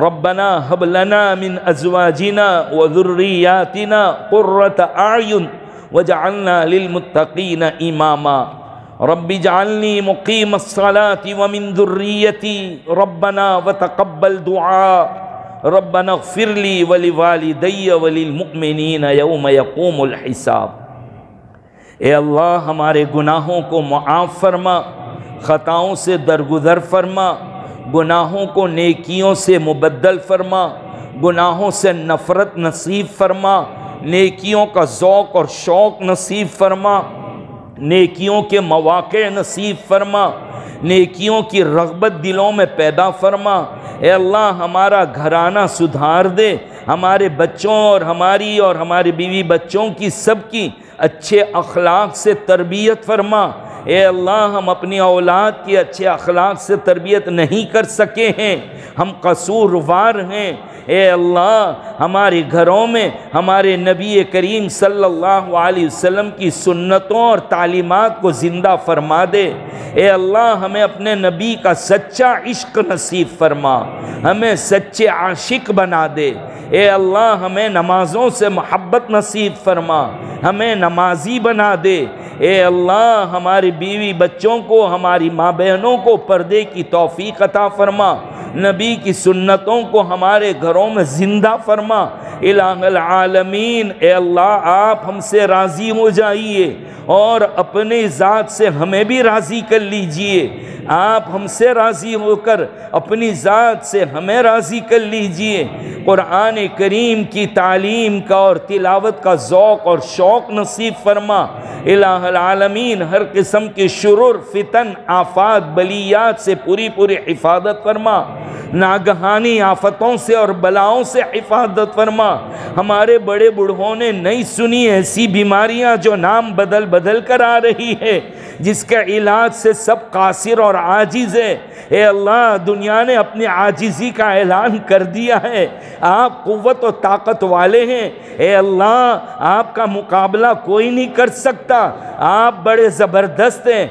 ربنا هب لنا من أزواجنا وذرياتنا قرة أعين واجعلنا للمتقين إماما۔ رب اجعلني مقيم الصلاة ومن ذريتي ربنا وتقبل دعاء۔ ربنا اغفر لي ولوالدي وللمؤمنين يوم يقوم الحساب۔ اے اللہ ہمارے گناہوں کو معاف فرما، خطاؤں سے درگزر فرما، گناہوں کو نیکیوں سے مبدل فرما، گناہوں سے نفرت نصیب فرما، نیکیوں کا ذوق اور شوق نصیب فرما، نیکیوں کے مواقع نصیب فرما، نیکیوں کی رغبت دلوں میں پیدا فرما۔ اے اللہ ہمارا گھرانہ سدھار دے، ہمارے بچوں اور ہمارے بیوی بچوں کی سب کی اچھے اخلاق سے تربیت فرما۔ اے اللہ ہم اپنی اولاد کی اچھے اخلاق سے تربیت نہیں کر سکے ہیں، ہم قصوروار ہیں۔ اے اللہ ہمارے گھروں میں ہمارے نبی کریم صلی اللہ علیہ وسلم کی سنتوں اور تعلیمات کو زندہ فرما دے۔ اے اللہ ہمیں اپنے نبی کا سچا عشق نصیب فرما، ہمیں سچے عاشق بنا دے۔ اے اللہ ہمیں نمازوں سے محبت نصیب فرما، ہمیں نمازی بنا دے۔ اے اللہ ہماری بیوی بچوں کو، ہماری ماں بہنوں کو پردے کی توفیق عطا فرما، نبی کی سنتوں کو ہمارے گھروں میں زندہ فرما۔ الہ العالمین، اے اللہ آپ ہم سے راضی ہو جائیے اور اپنی ذات سے ہمیں بھی راضی کر لیجئے۔ آپ ہم سے راضی ہو کر اپنی ذات سے ہمیں راضی کر لیجئے۔ قرآن کریم کی تعلیم کا اور تلاوت کا ذوق اور شوق نصیب فرما۔ الہ العالمین ہر قسم کے شرور، فتن، آفات، بلیات سے پوری حفاظت فرما، ناگہانی آفتوں سے اور بلاؤں سے حفاظت فرما۔ ہمارے بڑے بوڑھوں نے نہیں سنی ایسی بیماریاں جو نام بدل کر آ رہی ہے، جس کا علاج سے سب قاصر اور عاجز ہے۔ اے اللہ دنیا نے اپنی عاجزی کا اعلان کر دیا ہے، آپ قوت و طاقت والے ہیں۔ اے اللہ آپ کا مقابلہ کوئی نہیں کر سکتا، آپ بڑے زبردست ہیں۔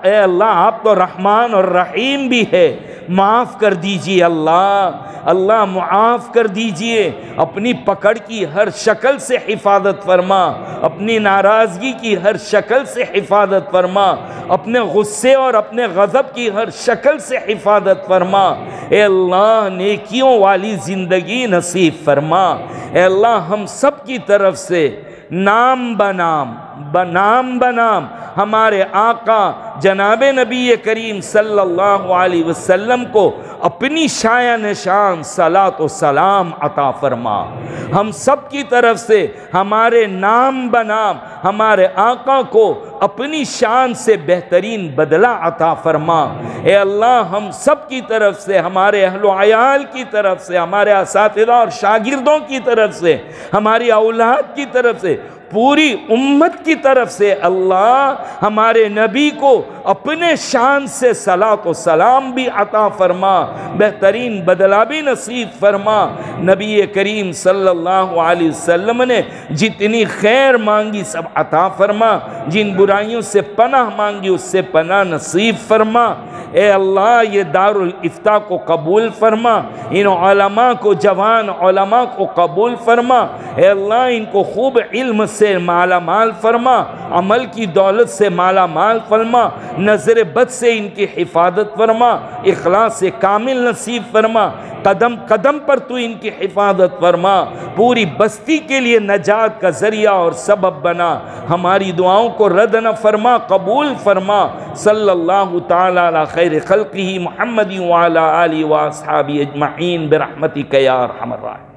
اے اللہ آپ تو رحمان اور رحیم بھی ہے، معاف کر دیجئے اللہ معاف کر دیجئے۔ اپنی پکڑ کی ہر شکل سے حفاظت فرما، اپنی ناراضگی کی ہر شکل سے حفاظت فرما، اپنے غصے اور اپنے غضب کی ہر شکل سے حفاظت فرما۔ اے اللہ نیکیوں والی زندگی نصیب فرما۔ اے اللہ ہم سب کی طرف سے نام بنام ہمارے آقا جناب نبی کریم صلی اللہ علیہ وسلم کو اپنی شایع نشان صلاۃ و سلام عطا فرما۔ ہم سب کی طرف سے ہمارے نام بنام ہمارے آقا کو اپنی شان سے بہترین بدلہ عطا فرما۔ اے اللہ ہم سب کی طرف سے، ہمارے اہل و عیال کی طرف سے، ہمارے اساتذہ اور شاگردوں کی طرف سے، ہماری اولاد کی طرف سے، پوری امت کی طرف سے اللہ ہمارے نبی کو اپنے شان سے صلاۃ و سلام بھی عطا فرما، بہترین بدلہ بھی نصیب فرما۔ نبی کریم صلی اللہ علیہ وسلم نے جتنی خیر مانگی سب عطا فرما، جن برائیوں سے پناہ مانگی اس سے پناہ نصیب فرما۔ اے اللہ یہ دارالافتاء کو قبول فرما، ان علماء کو، جوان علماء کو قبول فرما۔ اے اللہ ان کو خوب علم سے مالا مال فرما، عمل کی دولت سے مالا مال فرما، نظر بد سے ان کی حفاظت فرما، اخلاص سے کامل نصیب فرما، قدم قدم پر تو ان کی حفاظت فرما، پوری بستی کے لیے نجات کا ذریعہ اور سبب بنا۔ ہماری دعاؤں کو رد نہ فرما، قبول فرما۔ صلی اللہ تعالی علی خیر خلقہ محمد وعلی آلہ واصحابہ اجمعین برحمتک یا ارحم الراحمین۔